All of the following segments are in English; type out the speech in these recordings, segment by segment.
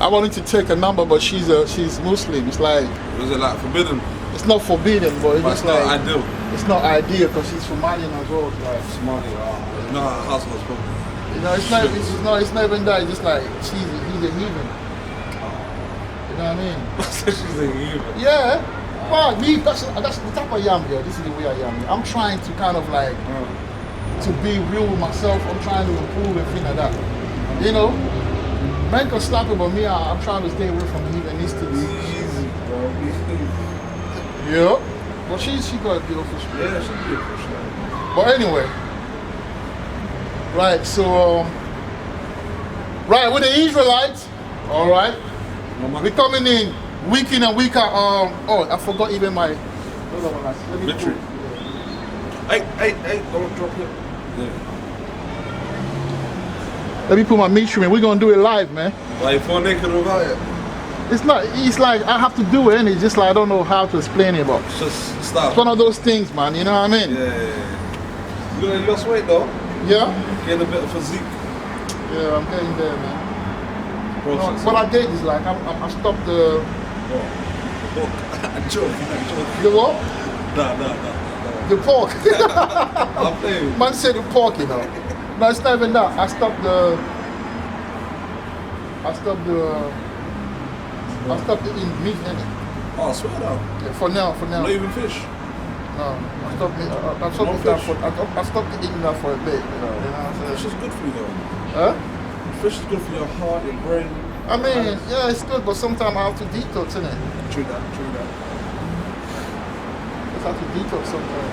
I wanted to take a number, but she's Muslim. It's like, Was it like forbidden? it's not forbidden, but it's just like not ideal. It's not ideal because she's Somalian as well. It's like, Somali, no, households problem. you know, it's not even that. It's just like he's a heathen. You know what I mean? She's a heathen. Yeah. Well, me, that's the type I am here. This is the way I am. I'm trying to kind of like to be real with myself. I'm trying to improve and things like that. You know, men can slap it, but me, I'm trying to stay away from heathenistics. Easy, bro. Yeah. But she got a beautiful spirit. Yeah, she's beautiful. But anyway, right. So, right with the Israelites, all right. We coming in week in and week out. Oh, I forgot even my. Victory. Hey, don't drop it. Yeah. Let me put my meat in. We're gonna do it live, man. Why you fall naked without it? It's not. It's like I have to do it, and it's just like I don't know how to explain it, but It's just stop. it's one of those things, man. You know what I mean? Yeah. You lost weight though. Yeah. Getting a bit of physique. Yeah, I'm getting there, man. No, Process. what I did is like I stopped the. I'm joking. The what? Nah. The pork. I'm playing. Man said the pork, you know. No, it's not even that. I stopped the eating meat in it. Oh, I swear down. Yeah, for now. Not even fish. No, I stopped eating that for a bit. You know what I'm Fish saying? is good for you though. Huh? Fish is good for your heart, your brain. I mean, yeah, it's good, but sometimes I have to detox, innit? True that. Just have to detox sometimes.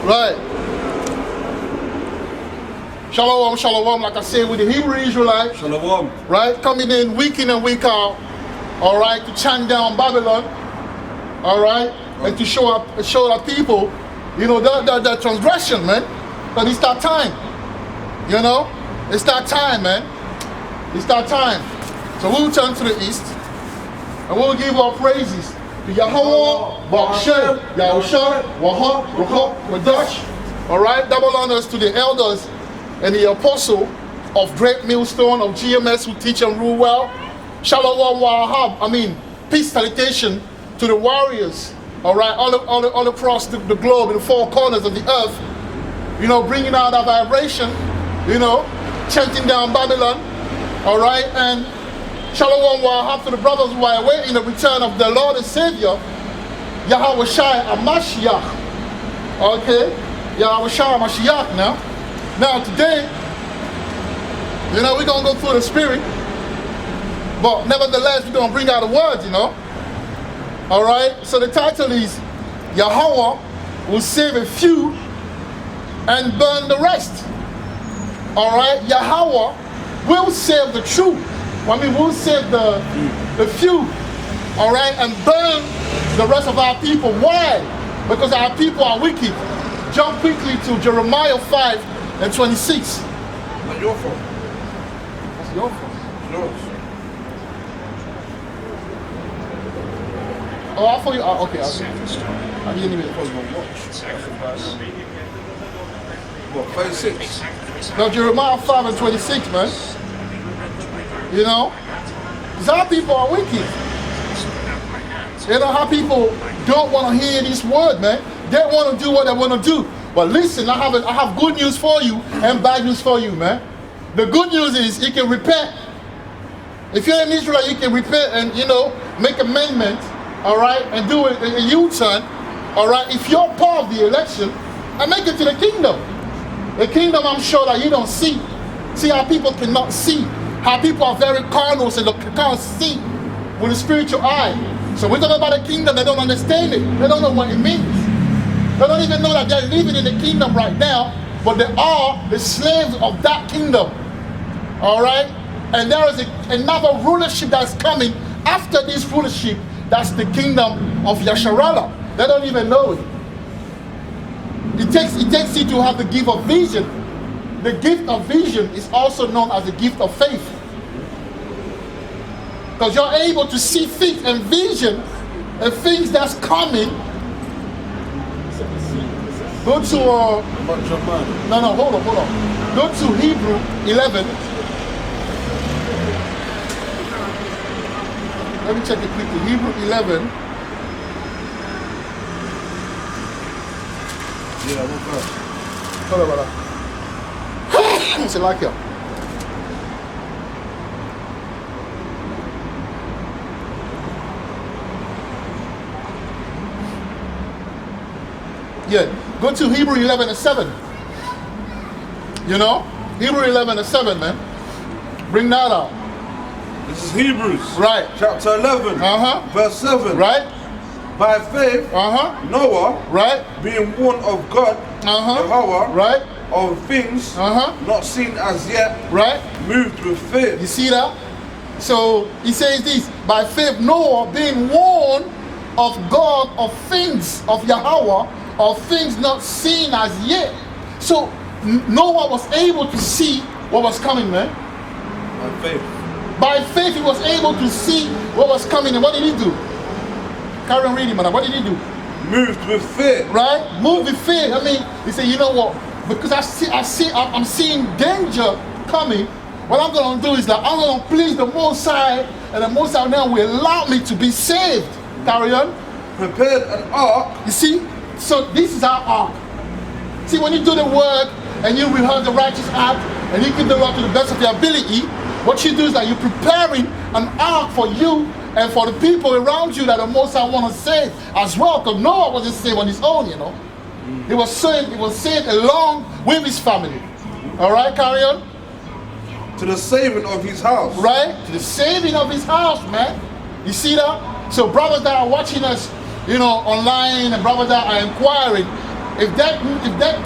Right. Shalom, like I said, with the Hebrew Israelites, Shalom. right? Coming in and week out, all right, to chant down Babylon, all right, and to show our people, you know, the transgression, man. But it's that time, you know? It's that time, man. It's that time. So we'll turn to the east, and we'll give our praises to Yahawah, Ba'ashem, Yahusha, Wahab, Ruchot, Wadash. All right, double honors to the elders and the apostle of Great Millstone of GMS who teach and rule well. Shalom Wahab, peace salutation to the warriors, all right, all across the globe, in the four corners of the earth, you know, bringing out that vibration, you know, chanting down Babylon, all right, and Shalom Wahab to the brothers who are awaiting the return of the Lord and Savior, Yahawahs HaMashiach, okay, Yahawahs HaMashiach now. Now today, you know, we're going to go through the spirit, but nevertheless, we're going to bring out the words, you know. All right, so the title is Yahawah will save a few and burn the rest. All right, Yahawah will save the truth. We'll save the few, all right, and burn the rest of our people. Why? Because our people are wicked. Jump quickly to Jeremiah 5:26. Not your fault. That's your fault. Yours. Oh, I thought you. Okay. I didn't even. What, 36? No, Jeremiah 5:26, man. You know, because our people are wicked. You know how people don't want to hear this word, man. They want to do what they want to do. But listen, I have good news for you and bad news for you, man. The good news is you can repent. If you're in Israel, you can repent and, you know, make amendments, all right, and do a U-turn, all right. If you're part of the election, and make it to the kingdom. The kingdom, I'm sure that you don't see. See how people cannot see. How people are very carnal, so they can't see with a spiritual eye. So we're talking about the kingdom, they don't understand it. They don't know what it means. They don't even know that they're living in the kingdom right now, but they are the slaves of that kingdom. All right? And there is another rulership that's coming after this rulership. That's the kingdom of Yasharallah. They don't even know it. It takes you to have the gift of vision. The gift of vision is also known as the gift of faith. Because you're able to see faith and vision and things that's coming Go to no, hold on. Go to Hebrew 11. Let me check it quickly. Hebrew 11. Yeah, what verse? Hold on, brother. It's like it. Yeah, go to Hebrew 11 and 7. You know? Hebrew 11 and 7, man. Bring that out. This is Hebrews. Right. Chapter 11. Verse 7. Right. By faith, Noah, right, being warned of God, Yahawah, right, of things not seen as yet, right, moved with faith. You see that? So he says this, by faith Noah being warned of God of things, of Yahawah, of things not seen as yet. So Noah was able to see what was coming, man. By faith. By faith he was able to see what was coming. And what did he do? Carry on reading, man. What did he do? Moved with faith. Right? Moved with faith. I mean, he said, you know what? Because I'm seeing danger coming. What I'm going to do is that I'm going to please the Most High, and the Most High now will allow me to be saved. Carry on. Prepared an ark. You see? So this is our ark. See, when you do the work and you rehearse the righteous act and you keep the law to the best of your ability, what you do is that you're preparing an ark for you and for the people around you that the Most High want to save as well. Because Noah wasn't saved on his own, you know. He was saved along with his family. All right, carry on. To the saving of his house. Right? To the saving of his house, man. You see that? So brothers that are watching us, you know, online, and brothers that are inquiring, if that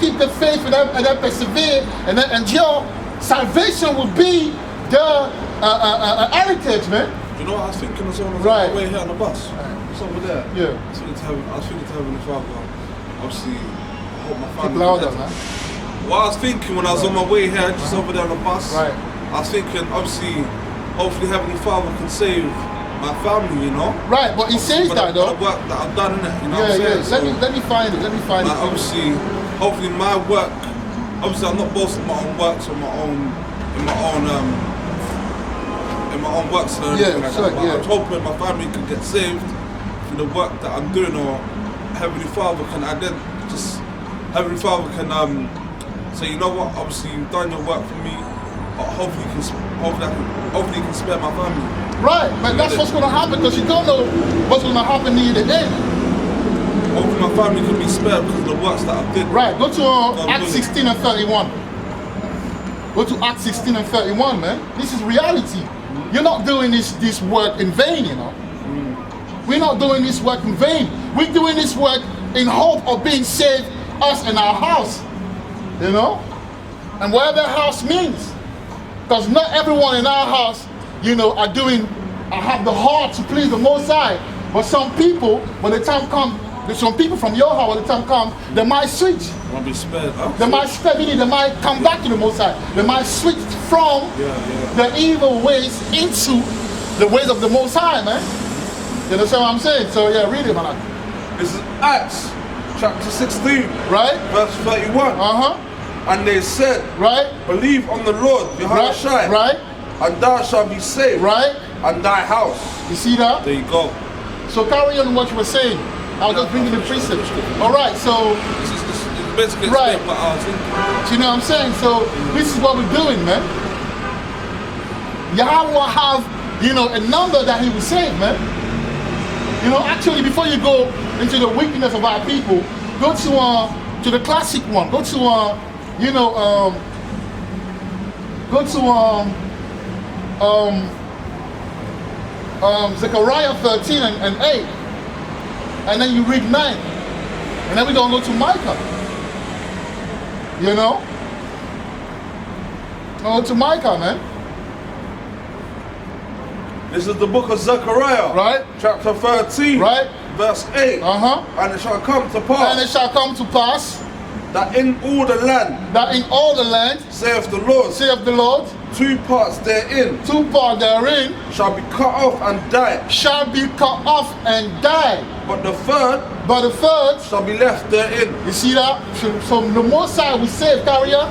keep the faith and that persevere and that endure, salvation will be the heritage, man. You know what I was thinking of someone on Right. the way here on the bus? It's over there. Yeah. I was thinking to Heavenly Father, obviously, I hope my family. Keep louder, man. What I was thinking when I was on my way here, just over there on the bus, Right. I was thinking, obviously, hopefully Heavenly Father can save my family, you know? Right, but he says for that the, though. For the work that I've done in it, you know Yeah, what I'm yeah. saying? Let me find it. Let me find Like, it. obviously, hopefully my work, obviously I'm not boasting my own works or in my own works or anything like that. But I'm hoping my family can get saved through the work that I'm doing, or Heavenly Father can Heavenly Father can say, you know what, obviously you've done your work for me, but hopefully you can spare my family. Right, but that's what's going to happen, because you don't know what's going to happen near the end. Hopefully my family can be spared because of the works that I did. Right, go to Acts 16 and 31. Go to Acts 16 and 31, man. This is reality. You're not doing this work in vain, you know. We're not doing this work in vain. We're doing this work in hope of being saved, us and our house, you know. And whatever house means. Because not everyone in our house, you know, I have the heart to please the Most High. But some people, when the time comes, there's some people from your house, when the time comes, they might switch. Want to be spared, huh? They might step in, they might come back to the Most High. They might switch from the evil ways into the ways of the Most High, man. You understand what I'm saying? So yeah, read it, man. This is Acts chapter 16, right? Verse 31. And they said, right? Believe on the Lord, Yahawahs, right? And thou shalt be saved, right? And thy house. You see that? There you go. So carry on what you were saying. I was just bringing the precept. All right, so this is basically right. What I was thinking. You know what I'm saying? So this is what we're doing, man. Yahawah have, you know, a number that he will save, man. You know, actually, before you go into the wickedness of our people, go to the classic one. Go to Zechariah 13 and 8, and then you read 9, and then we're gonna go to Micah. You know, go to Micah, man. This is the book of Zechariah, right? Chapter 13, right? Verse 8. And it shall come to pass. And it shall come to pass that in all the land. That in all the land. Saith the Lord. Saith the Lord. 2 parts therein. 2 parts therein. Shall be cut off and die. Shall be cut off and die. But the third But the third shall be left therein. You see that? So the Most High will save, carrier.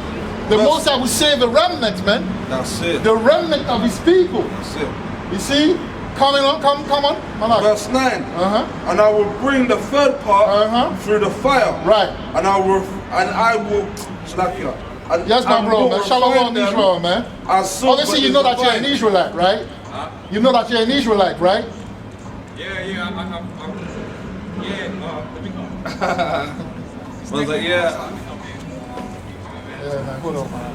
The Most High will save the remnant, man. That's it. The remnant of his people. That's it. You see? Come on. Verse 9. And I will bring the third part through the fire. Right. And I will Slakia. And yes, my bro, man. Shalom Israel, man. Obviously, you know that you're an Israelite, right? You know that you're an Israelite, right? Yeah. Let me go. I was like, yeah. Yeah, man. Hold on, man.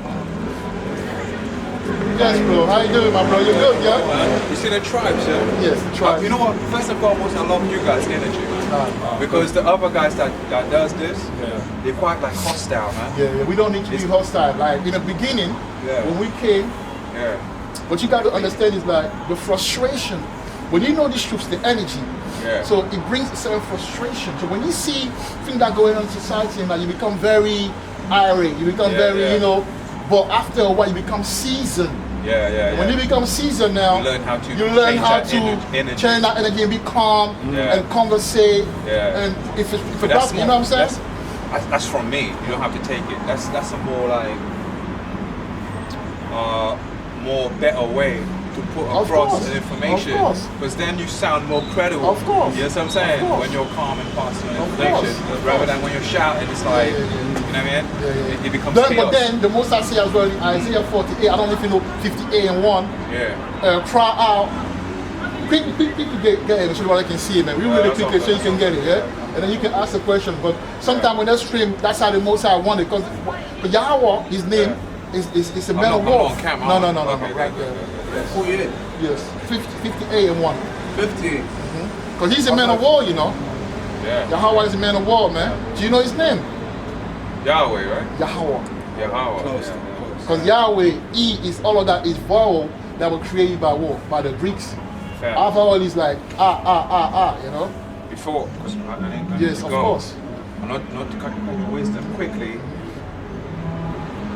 Yes, bro. How you doing, my bro? You good, yeah? You see the tribes, yeah? Yes, the tribes. You know what? First and foremost, I love you guys' energy, man. Because the other guys that does this, they're quite like hostile, man. Yeah. We don't need to be hostile. Like in the beginning, when we came, what you got to understand is like the frustration. When you know these troops, the energy. So it brings a certain frustration. So when you see things that are going on in society, and like, you become very irate. You become very, you know. But after a while, you become seasoned. When you become seasoned now, you learn how to change that energy and be calm and conversate. And if it's you know what I'm saying? That's from me. You don't have to take it. That's a more like more better way to put across the information, because then you sound more credible. Of course. You know what I'm saying? When you're calm and passing the information, rather than when you're shouting, it's like, you know what I mean? It becomes chaos. But then, the most I say as well, in Isaiah 48, I don't know if you know 58 and 1, cry out, quickly get it so I can see it, man. We really quickly so you can get it, and then you can ask the question. But sometimes when they stream, that's how the most I want it, because Yahawah, his name, is a man of war. No, right there. 48. Yes, 58 and 1. 50. Because he's a man of war, you know. Yahawah is a man of war, man. Do you know his name? Yahweh, right? Yahawah. Because Yahweh, E is all of that is vowel that were created by what? By the Greeks. Our vowel is like you know. Before, because I yes, of course. I'm not to cut your wisdom quickly.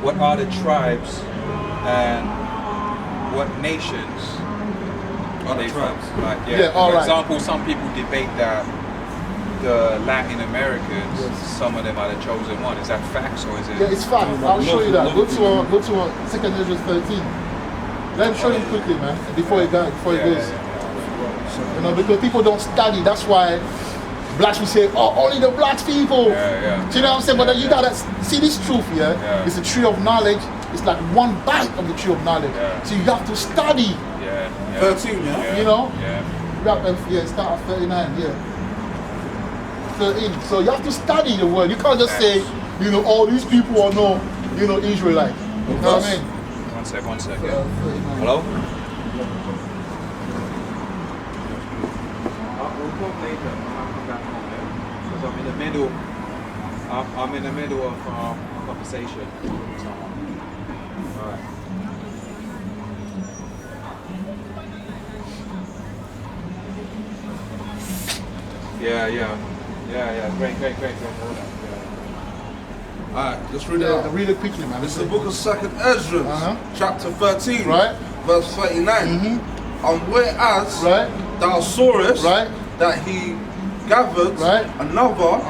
What are the tribes and what nations are they tribes? Like, for example, some people debate that the Latin Americans, some of them are the chosen one. Is that facts or is it? Yeah, it's fact. I'll show you that. Go to 2 Ezra 13. Let him show you quickly, man, before it goes. You know, because people don't study. That's why blacks will say, "Oh, only the black people." Do you know what I'm saying? But then you gotta see this truth. It's a tree of knowledge. It's like one bite of the tree of knowledge. So you have to study. 13, You know? Start at 39, 13. So you have to study the word. You can't just say, you know, all these people are no, you know, Israelite. You know what I mean? One sec. Hello? We'll talk later when I come back home, because I'm in the middle of a conversation with someone. Alright. Yeah. Great. Alright, let's read it out. Read it quickly, man. It's the book of 2 Ezra, chapter 13, verse 39. And whereas thou sawest that he gathered another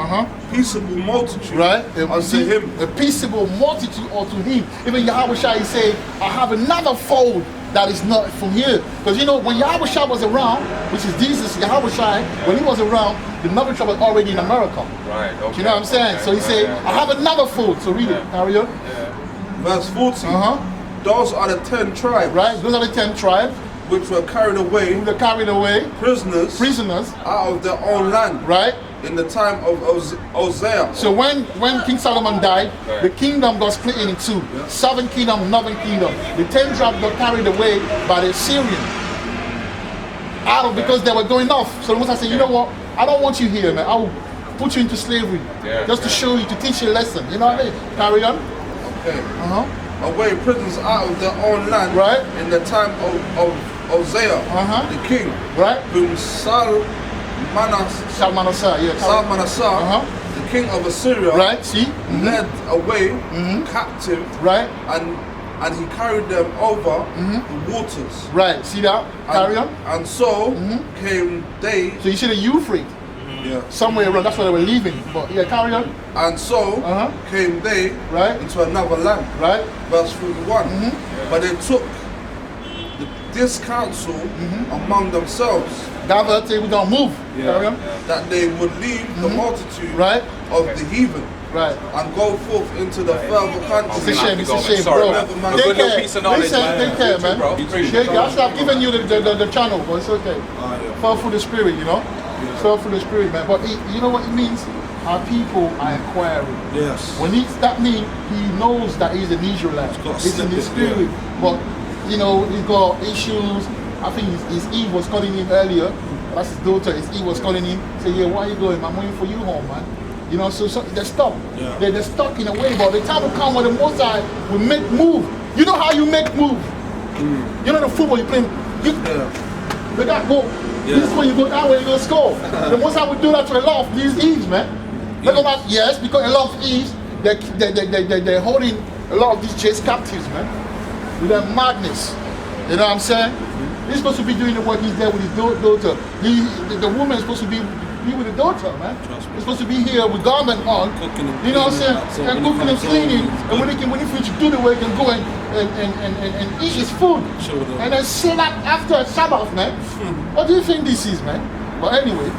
peaceable multitude unto him. A peaceable multitude unto him. Even Yahawah say, I have another fold that is not from here. Because you know, when Yahawah was around, which is Jesus, Yahawah, when he was around, the Northern tribe was already in America. Right, okay. Do you know what I'm saying? So he said, I have another fold. So read it, carry on. Verse 40. Those are the 10 tribes. Right, those are the 10 tribes. Which were carried away. Prisoners. Out of their own land. Right. In the time of Hosea. So when King Solomon died, the kingdom got split into two. Southern kingdom, northern kingdom. The 10 tribes got carried away by the Assyrians. Because they were going off. So the Most High said, you know what? I don't want you here, man. I will put you into slavery. Just to show you, to teach you a lesson. You know what I mean? Carry on. Okay. Away prisoners out of their own land. Right. In the time of Hosea, the king. Right. Whom Salmanasseh, the king of Assyria, led away captive, and he carried them over the waters. Right, see that? Carry on. And so came they. So you see the Euphrates. somewhere around. That's where they were living. But yeah, carry on. And so came they into another land. Right. Verse 41. But they took this counsel among themselves. Gathered, say we don't move. Carry on. That they would leave the multitude of the heathen. Right. And go forth into the further country. It's a shame, sorry, bro. man. Take care. Piece of knowledge, man. Take care, man. Bro. I should have given you the channel, but it's okay. Fall through the spirit, you know? Fall through the spirit, man. But you know what it means? Our people are inquiring. Yes. When that means he knows that he's an Israelite. It's in his spirit. But, you know, he's got issues. I think his Eve was calling him earlier. That's his daughter. His Eve was calling him. Say, yeah, where are you going? I'm waiting for you home, man. You know, so they're stuck. They're stuck in a way, but the time will come when the Most High will make move. You know how you make move? You know the football you play? They got go. This is when you go that way, you go score. The Most High will do that to a lot of these Eves, man. Yes, because a lot of Eves, they're holding a lot of these Jays captives, man. With their madness. You know what I'm saying? He's supposed to be doing the work. He's there with his daughter. The woman is supposed to be with the daughter, man. He's supposed to be here with garment on. You know what I'm saying? And cooking and cleaning. And when he finish to do the work and go and eat his food. And then sit up after Sabbath, man. What do you think this is, man? But anyway.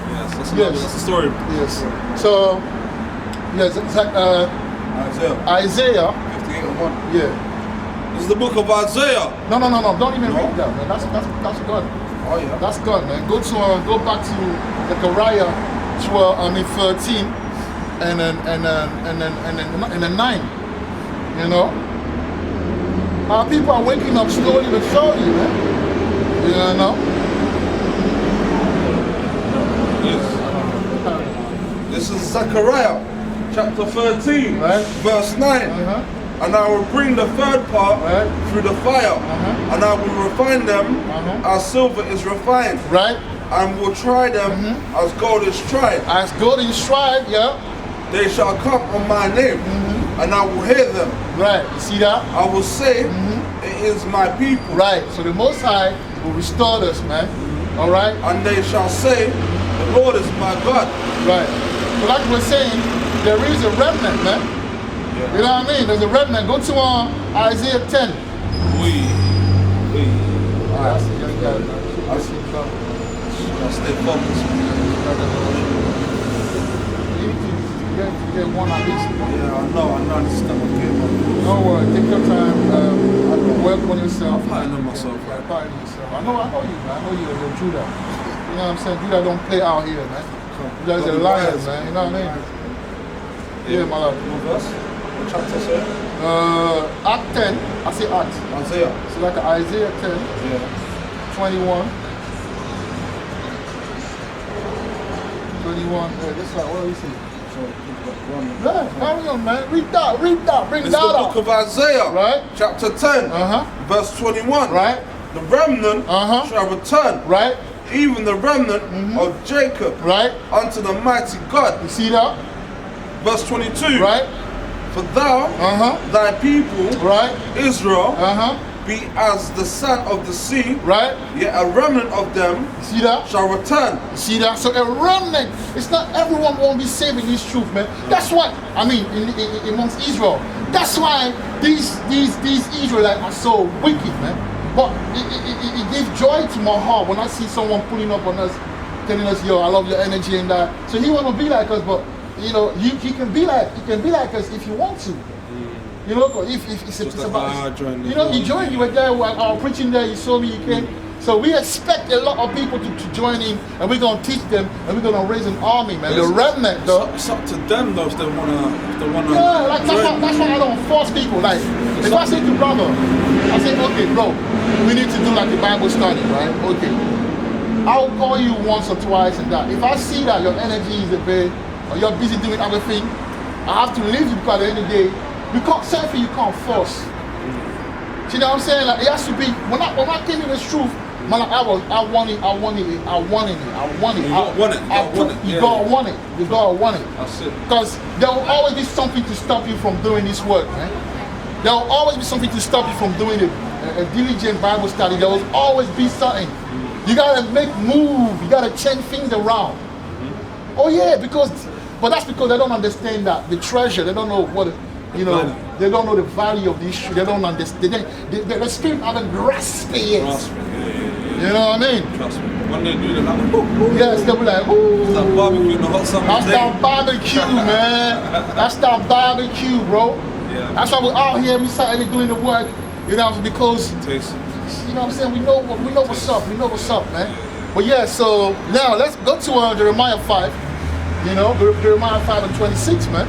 Yes, that's the story. Yes. So, yes, it's like Isaiah 58:1. Yeah. This is the book of Isaiah. No. Don't even read that, man. That's God. Oh yeah. That's God, man. Go back to Zechariah 13 and then 9. You know? Our people are waking up slowly but surely, man. You know? Yes. This is Zechariah chapter 13, verse 9. And I will bring the third part through the fire, and I will refine them as silver is refined. Right. And will try them as gold is tried. As gold is tried, yeah. They shall come on my name, and I will hear them. Right. You see that? I will say, it is my people. Right. So the Most High will restore us, man. All right. And they shall say, the Lord is my God. Right. So like we're saying, there is a remnant, man. You know what I mean? There's a remnant. Go to Isaiah 10. I stay focused. You get one at least. Yeah, I know. I understand what you're doing. No worry. Take your time. Work on yourself. I'm fighting on myself. Fighting yourself. I know you, man. I know you're Judah. You know what I'm saying? Judah don't play out here, man. Judah is a lion, man. You know what I mean? Yeah, my love. What verse? Chapter, sir? Act 10. I say Act. Isaiah. So like Isaiah 10. 21. 21. This is like, what do you see? Yeah, carry on, man. Read that. Bring this that is the up. book of Isaiah. Right. Chapter 10. Verse 21. Right. The remnant shall return. Right. Even the remnant of Jacob. Right. Unto the mighty God. You see that? Verse 22. Right. For thou, thy people, Israel, be as the sand of the sea, yet a remnant of them see that? Shall return. See that? So a remnant, it's not everyone won't be saved in this truth, man. That's why, I mean, amongst Israel, that's why these Israelites are so wicked, man. But it gives joy to my heart when I see someone pulling up on us, telling us, yo, I love your energy and that. So he want to be like us, but you know, he can be like us if you want to. You know, if it's about, you know, you join, you were there, I was preaching there, you saw me, you came. So we expect a lot of people to join in, and we're going to teach them, and we're going to raise an army, man. The remnant, though. It's up to them, though, if they want to. Yeah, like that's why I don't force people. Like, if I say to brother, I say, okay, bro, we need to do like a Bible study, right? Okay. I'll call you once or twice and that. If I see that your energy is a bit, or you're busy doing other things, I have to leave you because at the end of the day, you can't say for you can't force. You know what I'm saying? Like, it has to be, when I came in this truth, man, I want it. You gotta want it. That's it. Because there will always be something to stop you from doing this work, man. There will always be something to stop you from doing a diligent Bible study. There will always be something. You gotta make move. You gotta change things around. Oh yeah, but that's because they don't understand that the treasure. They don't know what, you know. They don't know the value of the issue. They don't understand. The spirit haven't grasped it. You know what I mean? Trust me. When they do that, yes, they'll be like, ooh. It's that barbecue in the hot summer. That's that barbecue, man. That's that barbecue, bro. Yeah. That's why we're out here every Saturday doing the work. You know, because Taste. you know what I'm saying. We know what's up. We know what's up, man. But yeah, so now let's go to Jeremiah 5. You know, Jeremiah 5 and 26, man.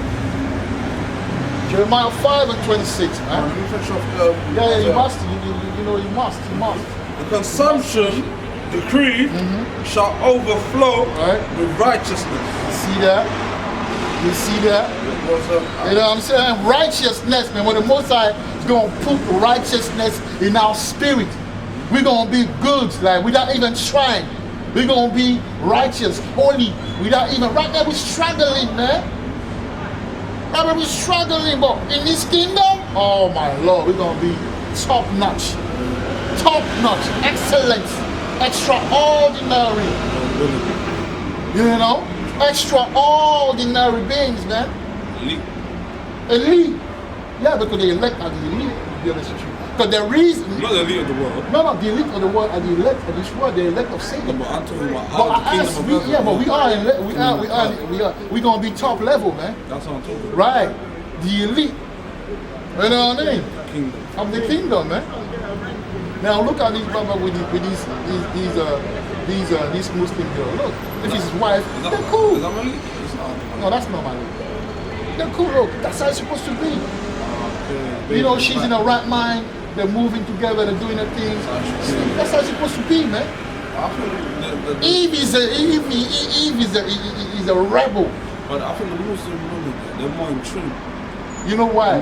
Jeremiah 5 and 26, man. Let me finish off. Yeah, you must. You know, you must. The consumption decree shall overflow with righteousness. You see that? You see that? You know what I'm saying? Righteousness, man. When the Most High is going to put righteousness in our spirit, we're going to be good, like without even trying. We're going to be righteous, holy, without even. Right now we're struggling, man. Right now we're struggling, but in this kingdom, oh my Lord, we're going to be top notch. Top notch, excellent, extraordinary. You know? Extraordinary beings, man. Elite. Yeah, because the elect are the elite, to be honest with you. Because the reason. Not the elite of the world. No, the elite of the world are the elect of this world, the elect of Satan. But I'm talking about how the kingdom of heaven. Yeah, but we're gonna be top level, man. That's what I'm talking about. Right. The elite. You know what I mean? Kingdom. Of the kingdom, man. Now look at these brother with these Muslim girls. Look, if it's his wife, they're cool. Is that my lead? No, that's not my lead. They're cool. Look, that's how it's supposed to be. You know, she's in her right mind. They're moving together. They're doing their things. That's how it's supposed to be, man. Eve is a rebel. But I think the Muslim women, they're more in tune. You know why?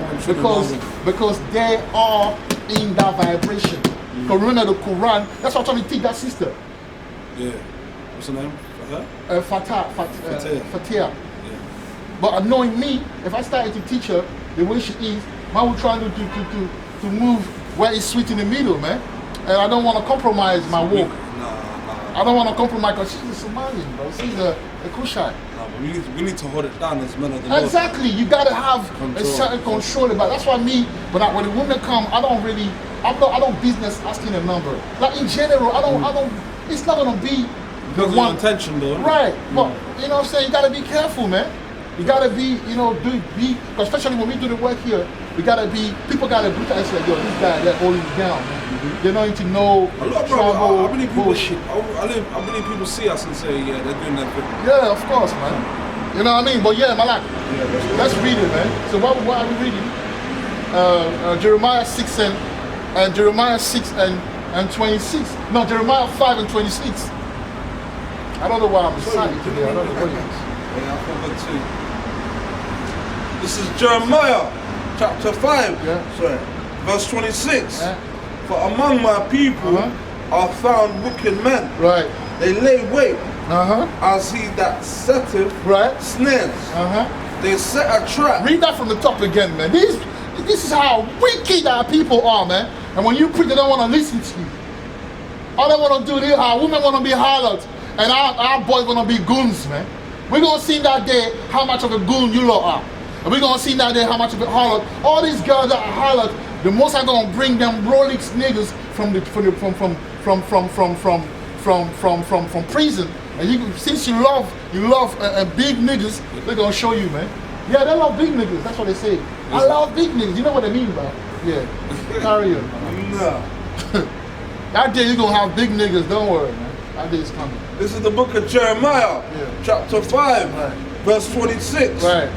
Because they are in that vibration. Because remember the Quran, that's what I'm trying to teach that sister. Yeah. What's her name? For her? Fatia. Yeah. But knowing me, if I started to teach her the way she is, I would try to move where it's sweet in the middle, man. And I don't want to compromise my walk. I don't want to compromise because she's a Somalian, bro. She's a Kushite. We need to hold it down as men of the Lord. Exactly. You got to have a certain control about it. That's why me, when the women come, I don't business asking a number. Like in general, I don't. It's not gonna be the one intention though. Right. But you know what I'm saying, you gotta be careful, man. You gotta be, you know, especially when we do the work here, people gotta look at us like, yo, this guy, they're holding you down, man. They're not into no trouble, bullshit. I believe people see us and say, yeah, they're doing that thing. Yeah, of course, man. You know what I mean? But yeah, Malak, let's read it, man. So what are we reading? Jeremiah 6 and Jeremiah 6 and 26. No, Jeremiah 5 and 26. I don't know why I'm excited today. I don't know what it is. Yeah, I forgot too. This is Jeremiah chapter 5, verse 26. For among my people are found wicked men. Right. They lay wait as he that setteth snares. They set a trap. Read that from the top again, man. This is how wicked our people are, man. And when you preach, they don't want to listen to you. All they want to do, our women want to be harlots, and our boys want to be goons, man. We're going to see that day how much of a goon you lot are. And we're going to see that day how much of a harlot. All these girls that are harlots, the most are going to bring them Rolex niggas from prison. And since you love big niggas, they're going to show you, man. Yeah, they love big niggas. That's what they say. I love big niggas. You know what I mean, bro? Yeah. Carry on. No. That day you're going to have big niggas. Don't worry, man. That day is coming. This is the book of Jeremiah, chapter 5, verse 26. Right.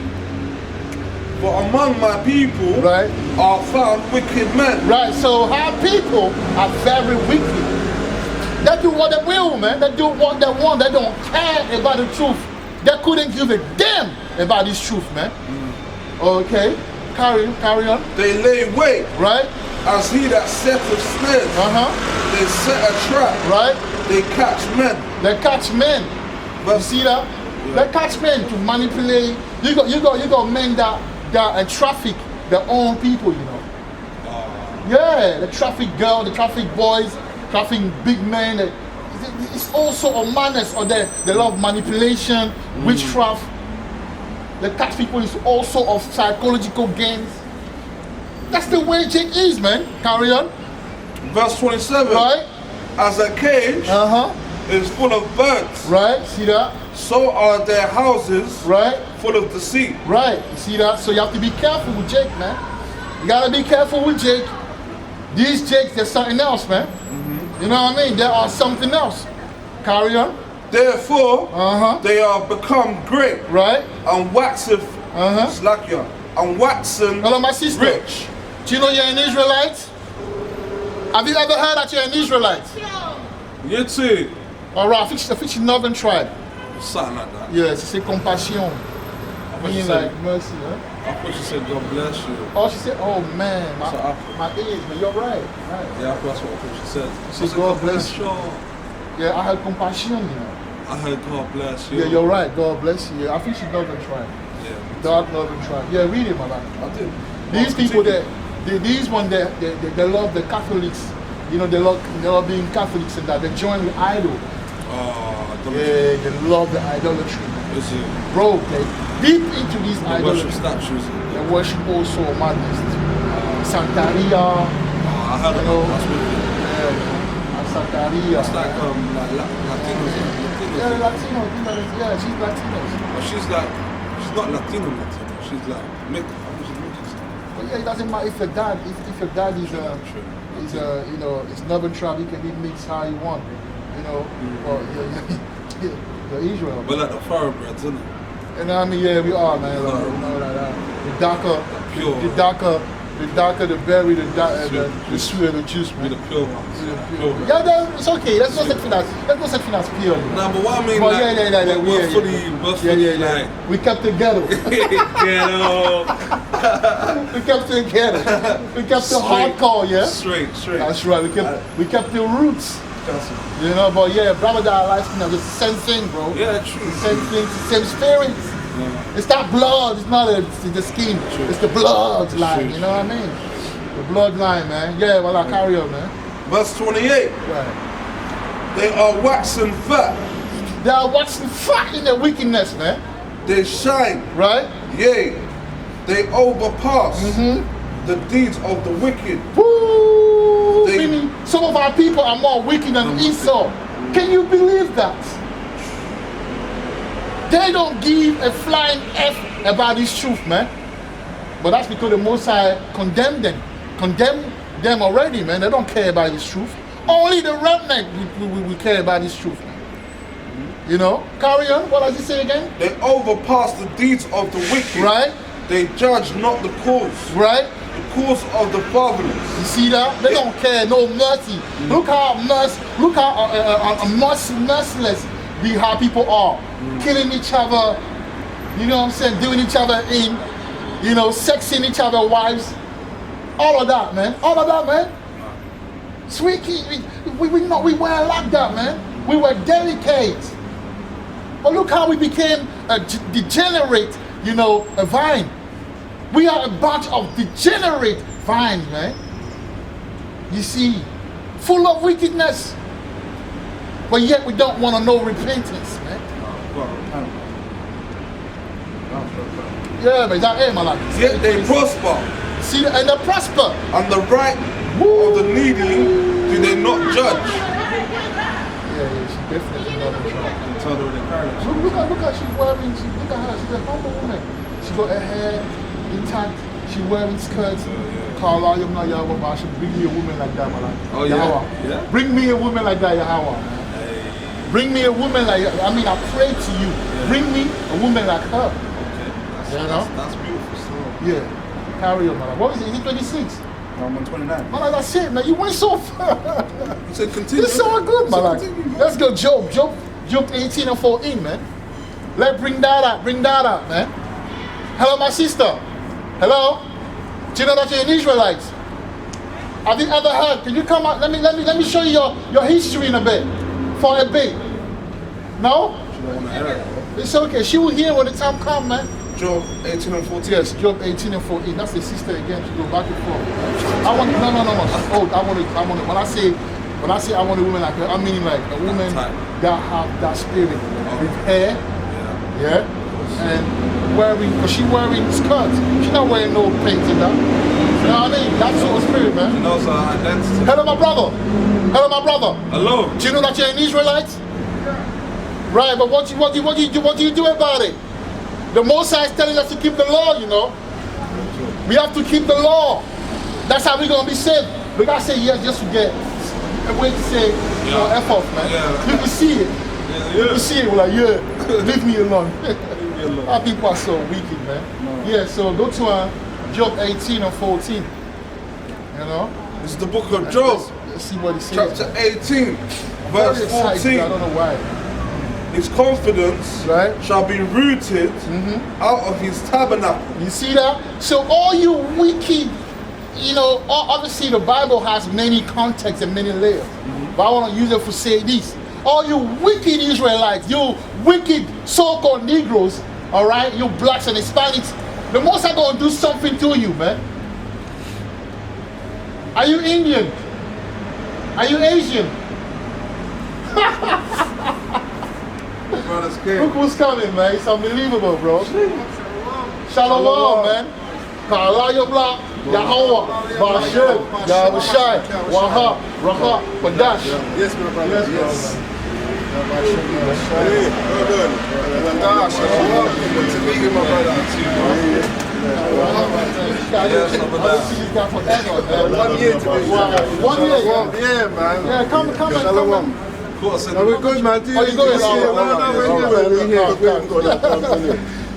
For among my people are found wicked men. Right, so our people are very wicked. They do what they will, man. They do what they want. They don't care about the truth. They couldn't give a damn about this truth, man. Okay, carry on. They lay wait. Right. As he that setteth snares. They set a trap. Right. They catch men. They catch men. But you see that? They catch men to manipulate. You got men that traffic their own people, you know. Yeah, the traffic girl, the traffic boys, traffic big men. it's also a madness, or they love manipulation, witchcraft. They catch people into all sort of psychological games. That's the way Jake is, man. Carry on. Verse 27. Right? As a cage is full of birds. Right? See that? So are their houses full of deceit. Right? You see that? So you have to be careful with Jake, man. You gotta be careful with Jake. These Jakes, there's something else, man. You know what I mean? There are something else. Carry on. Therefore, they are become great. Right? And waxeth slacker. And waxen Hello, my sister. rich. Do you know you're an Israelite? Have you ever heard that you're an Israelite? You too. Alright, I think she's Northern tribe. Something like that. Yes, c'est compassion. Meaning like mercy, huh? I thought she said God bless you. Oh, she said, oh man, So my ears, but you're right. yeah, that's what I thought she said. She said, God bless you. Yeah, I heard compassion, you know. I heard God bless you. Yeah, you're right. God bless you. Yeah, I think she's Northern tribe. Yeah. Dark Northern tribe. Yeah, read it, man. I did. These people, these ones, they love the Catholics. You know, they love being Catholics and that. They join with idol. Yeah, they love the idolatry. Is it? Bro, they deep into these They idolatry. worship statues. They worship also madness. Santeria. I heard about that's with it. Yeah, Santeria. It's like Latinos. Yeah, Latino. Yeah, she's Latino. But she's not Latino. She's like mixed. But yeah, it doesn't matter if your dad, if your dad is you know, it's Northern tribe, he can be mixed how he want. You know, or you're Israel. But like the thoroughbreds, isn't it? You know what I mean? Yeah, we are, man. Like, you know, like that. The darker the berry, the sweeter the juice, man. With the pure ones. Yeah, it's okay. Let's not say finance. Let's not say finance pure. Nah, but what I mean, But like, we're fully, like, we kept it ghetto. ghetto. We kept it ghetto. We kept it hardcore, yeah. Straight. That's right. We kept the roots. You know, but yeah, brother, that life, you know, it's the same thing, bro. Yeah, true. Same thing, same spirit. Yeah. It's that blood. It's not the skin. True. It's the bloodline. You know what I mean? The bloodline, man. Yeah, well, I carry on, man. Verse 28. Right. They are waxing fat. They are waxing fat in their wickedness, man. They shine. Right? Yea, they overpass the deeds of the wicked. Woo! Meaning, some of our people are more wicked than Esau. Can you believe that? They don't give a flying F about this truth, man. But that's because the Most High condemned them already, man. They don't care about this truth. Only the remnant will care about this truth, man. You know? Carry on. What does he say again? They overpass the deeds of the wicked. Right. They judge not the cause. Right. The cause of the fatherless. You see that? They don't care. No mercy. Look how merciless how people are. Killing each other. You know what I'm saying? Doing each other in. You know, sexing each other wives. All of that, man. All of that, man. Sweet, we weren't like that, man. We were delicate. But look how we became a degenerate, you know, a vine. We are a bunch of degenerate vines, man. You see, full of wickedness. But yet we don't want to know repentance, man. Yeah, but that ain't my life. Yet they prosper. See, and they prosper. And the right of the needy do they not judge. Yeah, she definitely not in trouble. Look at she's wearing, look at her, she's a humble woman. She got her hair intact, she wearing skirts. Carla, you're not Yahawah, should bring me a woman like that, man. Oh, Yahawah. Yeah? Bring me a woman like that, Yahawah. Bring me a woman like, I mean, I pray to you. Bring me a woman like her. Okay. That's beautiful story. Yeah. Carry on, man. What is it? Is it 26? No, I'm on 29. Man, that's it, man. You went so far. You said continue. It's so good, man. Let's go, Job 18 and 14, man. Let's bring that up, man. Hello, my sister. Hello? Do you know that you're an Israelite? Have you ever heard? Can you come out? Let me show you your history in a bit. For a bit. No? It's okay. She will hear when the time comes, man. Job 18 and 14. Yes, Job 18 and 14. That's the sister again. She go back and forth. No. Oh, I want to. When I say When I say I want a woman like her, I mean like a woman that have that spirit with hair, yeah, and wearing, because she wearing skirts. She's not wearing no pants in that. You know what I mean? That sort of spirit, man. She knows her identity. Hello, my brother. Hello, my brother. Hello. Do you know that you're an Israelite? Right, but what do you do about it? The Mosai is telling us to keep the law, you know. We have to keep the law. That's how we're gonna be saved. We gotta say yes just to get a way to say, you know, F off, man. Yeah. You can see it. You can see it. We're like, yeah, leave me alone. Our people are so wicked, man. No. Yeah, so go to Job 18 or 14. You know? This is the book of Job. Let's see what he says. Chapter 18, verse 14. I don't know why. His confidence shall be rooted out of his tabernacle. You see that? So all you wicked, you know, obviously the Bible has many contexts and many layers. But I want to use it for say this. All you wicked Israelites, you wicked so-called Negroes, all right, you blacks and Hispanics, the most are going to do something to you, man. Are you Indian? Are you Asian? Look who's coming, man. It's unbelievable, bro. Shalom, man. Kalaya Block, Yahawah, Bashir, Yahawahs, Waha, Raha, Padash. Yes, my brother. Yes, Yes. Hey, well done. Good to meet you, my brother. One year to be. 1 year, yeah, man. Yeah, come. We're good, man. Oh, you going?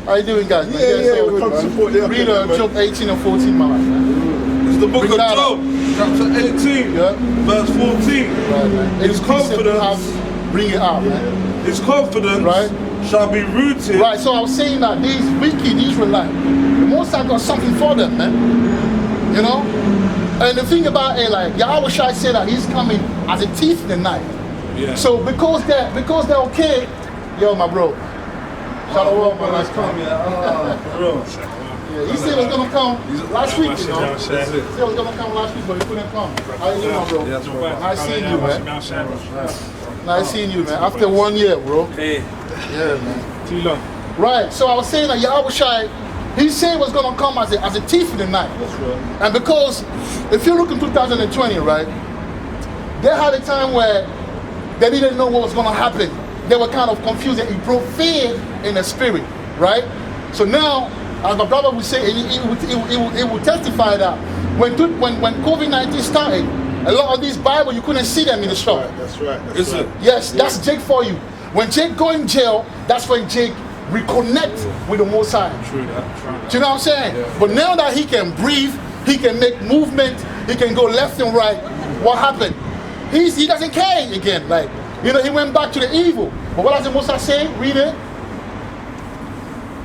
How you doing, guys? Yeah, we'll come support the read Job 18 and 14, my life. This is the book of Job, chapter 18, verse 14. His confidence, bring it out, man. His confidence shall be rooted. Right, so I was saying that these wicked Israelites, the Most High got something for them, man. You know? And the thing about it, like, Yahawahs said that he's coming as a thief in the night. Yeah. So because they're okay, yo, my bro. Shalom, man. Nice come. He said he was gonna come last week, you know. He said he was gonna come last week, but he couldn't come. How you doing, my bro? Nice seeing you, man. Nice seeing you, man. After 1 year, bro. Hey. Yeah, man. Too long. Right. So I was saying that Yahawahs, he said he was gonna come as a thief in the night. That's right. And because if you look in 2020, right, they had a time where they didn't know what was gonna happen. They were kind of confused and it brought fear in the spirit, right? So now, as my brother would say, he would testify that when COVID-19 started, a lot of these Bible, you couldn't see them in the shop. That's right. Is it? Yes, that's Jake for you. When Jake go in jail, that's when Jake reconnect with the Most High. True that. Do you know what I'm saying? Yeah. But now that he can breathe, he can make movement, he can go left and right, what happened? He doesn't care again. Like, you know, he went back to the evil. But what does the Most High say? Read it.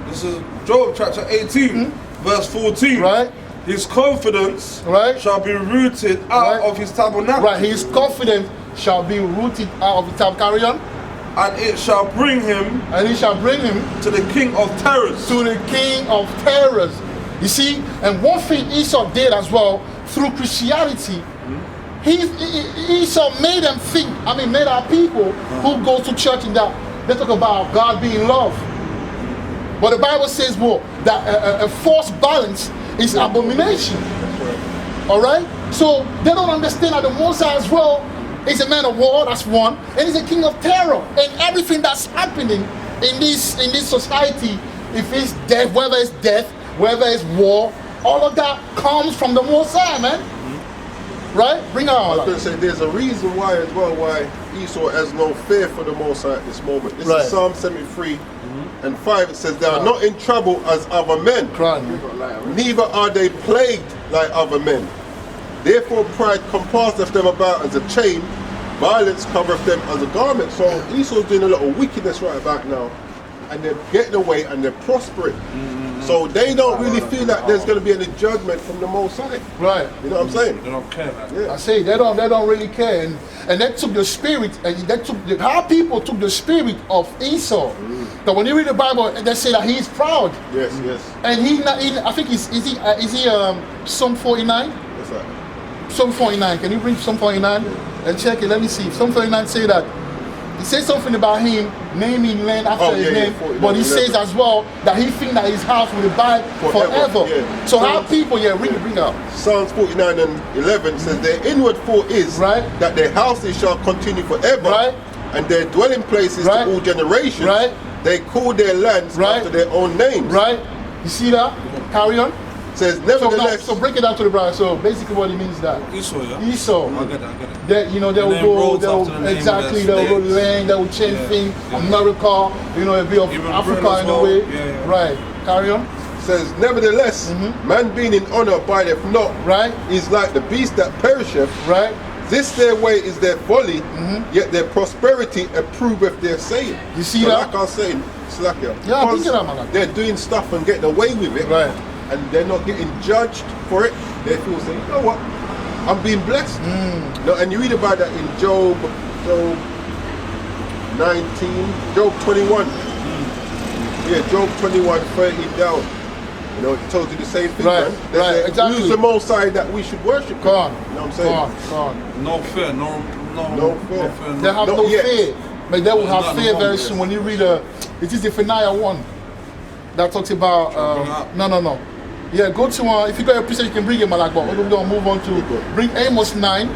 This is Job chapter 18, verse 14. Right. His confidence shall be rooted out of his tabernacle. Right, his confidence shall be rooted out of the tabernacle. Carry on. And it shall bring him. And he shall bring him to the king of terrors. To the king of terrors. You see, and one thing Esau did as well through Christianity, Esau made them think. I mean, made our people who go to church and that they talk about God being love. But the Bible says, well, that a false balance is abomination. All right. So they don't understand that the Most High as well is a man of war. That's one, and he's a king of terror. And everything that's happening in this society, if it's death, whether it's death, whether it's war, all of that comes from the Most High, man. Right? Bring it on. I was going to say there's a reason why as well why Esau has no fear for the Most High at this moment. This is Psalm 73 and 5. It says they are not in trouble as other men, neither are they plagued like other men. Therefore pride compasseth them about as a chain, violence covereth them as a garment. So Esau's doing a lot of wickedness right about now, and they're getting away and they're prospering. So they don't really feel like there's going to be any judgment from the Most High. Right. You know what I'm saying? They don't care. I say they don't really care, and they took the spirit, and they took our people took the spirit of Esau. So when you read the Bible, they say that he's proud. Yes, yes. And I think is he Psalm 49? What's that? Psalm 49. Can you read Psalm 49? And check it, let me see. Psalm 39 say that. He says something about him naming land after his name, but he says as well that he thinks that his house will abide forever. Yeah. So how people, bring up. Psalms 49 and 11 says their inward thought is that their houses shall continue forever, and their dwelling places to all generations. They call their lands after their own names. You see that? Carry on. Says nevertheless. So break it down to the brother. So basically, what it means is that Esau, Esau. I get it. They will go. They will land. They will change things. America, a bit of Africa in a way. Right. Carry on. Says nevertheless, man being in honor abideth not. Is like the beast that perisheth. This their way is their folly, yet their prosperity approveth their saying. You see that? Like I was saying, they're doing stuff and getting away with it, and they're not getting judged for it. They feel saying, you know what? I'm being blessed. No, and you read about that in Job 19, Job 21. Yeah, Job 21, 30 down. It tells you the same thing, man. Exactly. Who's the most high that we should worship? Go on. You know what I'm saying? Go on. No fear, no fear. They have no fear. But they will have fear very soon. When you read it is the Zephaniah 1 that talks about no. Yeah, go to if you got a preset, you can bring him like, but we're gonna move on to bring Amos 9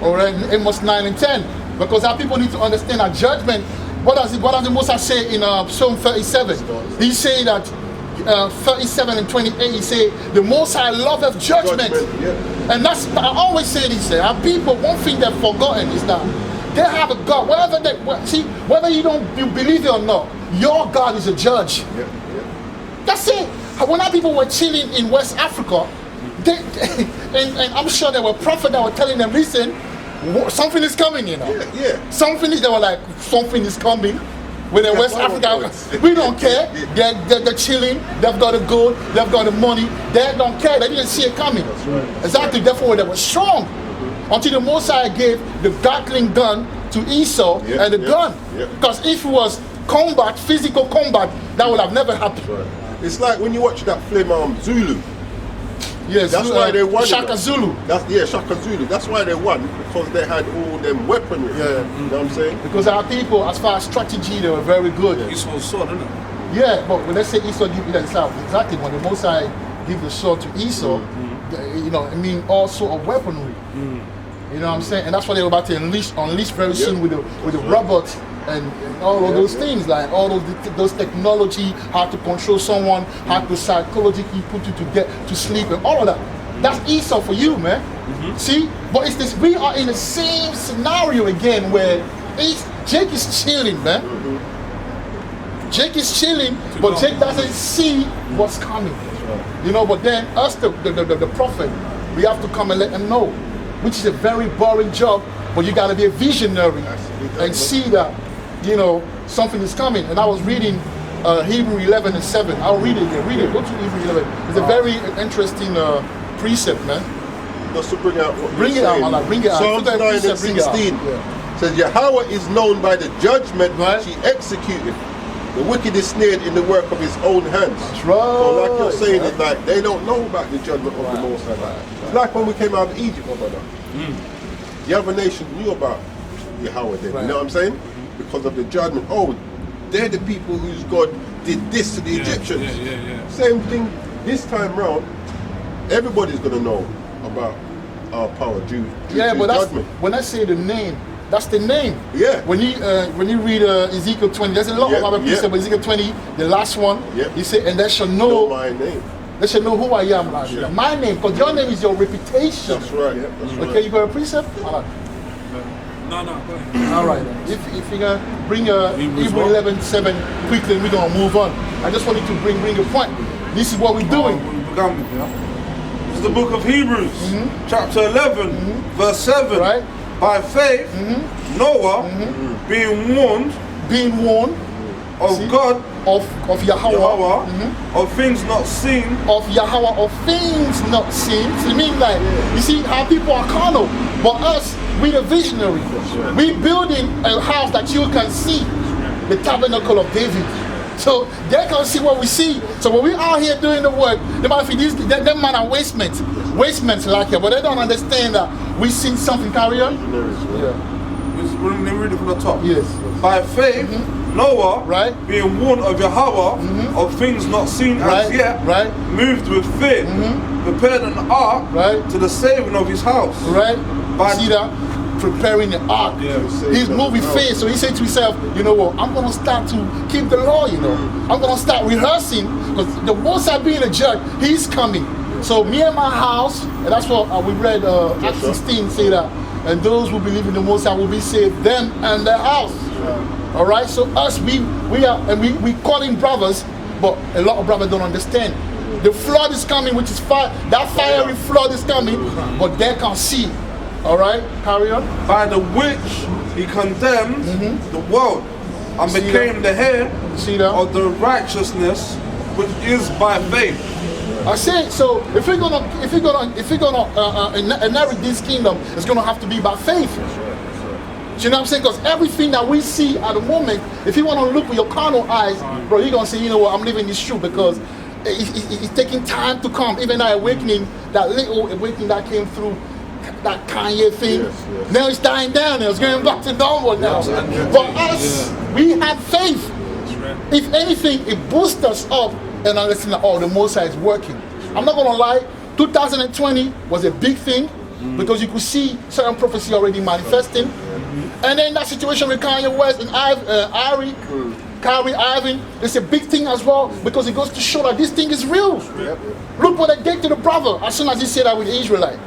or Amos 9 and 10. Because our people need to understand that judgment. What does the Most High say in Psalm 37? He say that 37 and 28, he say the Most High loveth judgment. And that's, I always say this, our people, one thing they've forgotten is that they have a God. Whether you don't believe it or not, your God is a judge. That's it. When our people were chilling in West Africa, and I'm sure there were prophets that were telling them, listen, something is coming, they were like, something is coming. When in West Africa, we don't care. They're chilling. They've got the gold. They've got the money. They don't care. They didn't see it coming. Exactly. Therefore, they were strong until the Most High gave the Gatling gun to Esau and the gun. Because if it was combat, physical combat, that would have never happened. It's like when you watch that film Zulu. Yes, that's why they won. Shaka Zulu. Shaka Zulu. That's why they won, because they had all them weaponry. You know what I'm saying? Because our people, as far as strategy, they were very good. Esau's sword, isn't it? Yeah, but when they say Esau give it himself, exactly when the Most High give the sword to Esau, all sort of weaponry. You know what I'm saying? And that's what they were about to unleash very soon with the robots and all of those things, like all of those technology, how to control someone, how to psychologically put you to get to sleep and all of that. That's Esau for you, man. See? But it's this, we are in the same scenario again where Jake is chilling, man. Jake is chilling, but Jake doesn't see what's coming. But then us, the prophet, we have to come and let him know, which is a very boring job, but you got to be a visionary and see that, something is coming. And I was reading Hebrew 11 and 7. I'll read it again. Read it. Go to Hebrew 11. It's a very interesting precept, man. Just to bring out what bring it out, man. Bring it out. Psalms 9 and 16 says, Yahweh is known by the judgment which he executed. The wicked is snared in the work of his own hands. That's right. So like you're saying, it's like they don't know about the judgment of the Most High. It's like when we came out of Egypt, my brother. The other nations knew about Yahweh then. You know what I'm saying? Because of the judgment. Oh, they're the people whose God did this to the Egyptians. Same thing this time round. Everybody's gonna know about our power due to but judgment. When I say the name, that's the name. When you read Ezekiel 20, there's a lot of other precepts, but Ezekiel 20, the last one, he said, and they shall know my name. They should know who I am. My name, because your name is your reputation. That's right. Okay, you got a precept? No, go ahead. All right. If you can bring Hebrew 11:7 quickly, and we're gonna move on. I just wanted to bring a point. This is what we're doing. This is the book of Hebrews, chapter 11, verse 7. Right. By faith, Noah, being warned of God, of Yahawah, of things not seen, of Yahawah, of things not seen. So it means like, you see how people are carnal, but us, we the visionary. We building a house that you can see, the tabernacle of David. So they can see what we see. So when we are here doing the work, they might feel them man are wastements like it, but they don't understand that we seen something. Carry on. Let me read it from the top. Yes. By faith, Noah, being warned of Yahawah, of things not seen as yet, moved with fear, prepared an ark to the saving of his house. See that? Preparing the ark. He's moving faith, so he said to himself, you know what, I'm going to start to keep the law, you know. I'm going to start rehearsing, because the Most High being a judge, he's coming. So me and my house, and that's what we read Acts 16 say that, and those who believe in the Most High will be saved, them and their house. All right, so us, we are, and we call him brothers, but a lot of brothers don't understand. The flood is coming, which is fire. That fiery flood is coming, but they can't see. All right, carry on. By the which he condemned the world and became the heir of the righteousness which is by faith. I say so. If we're gonna inherit this kingdom, it's gonna have to be by faith. Do you know what I'm saying? Because everything that we see at the moment, if you want to look with your carnal eyes, bro, you're gonna say, you know what, I'm living this truth because it's taking time to come. Even that awakening, that little awakening that came through that Kanye thing, now it's dying down. It's going back to normal now. For us, we have faith. If anything, it boosts us up and understand that, oh, the Most High is working. I'm not gonna lie, 2020 was a big thing because you could see certain prophecy already manifesting. And then that situation with Kanye West and Kyrie Irving, it's a big thing as well because it goes to show that this thing is real. Look what they did to the brother as soon as he said that with the Israelite.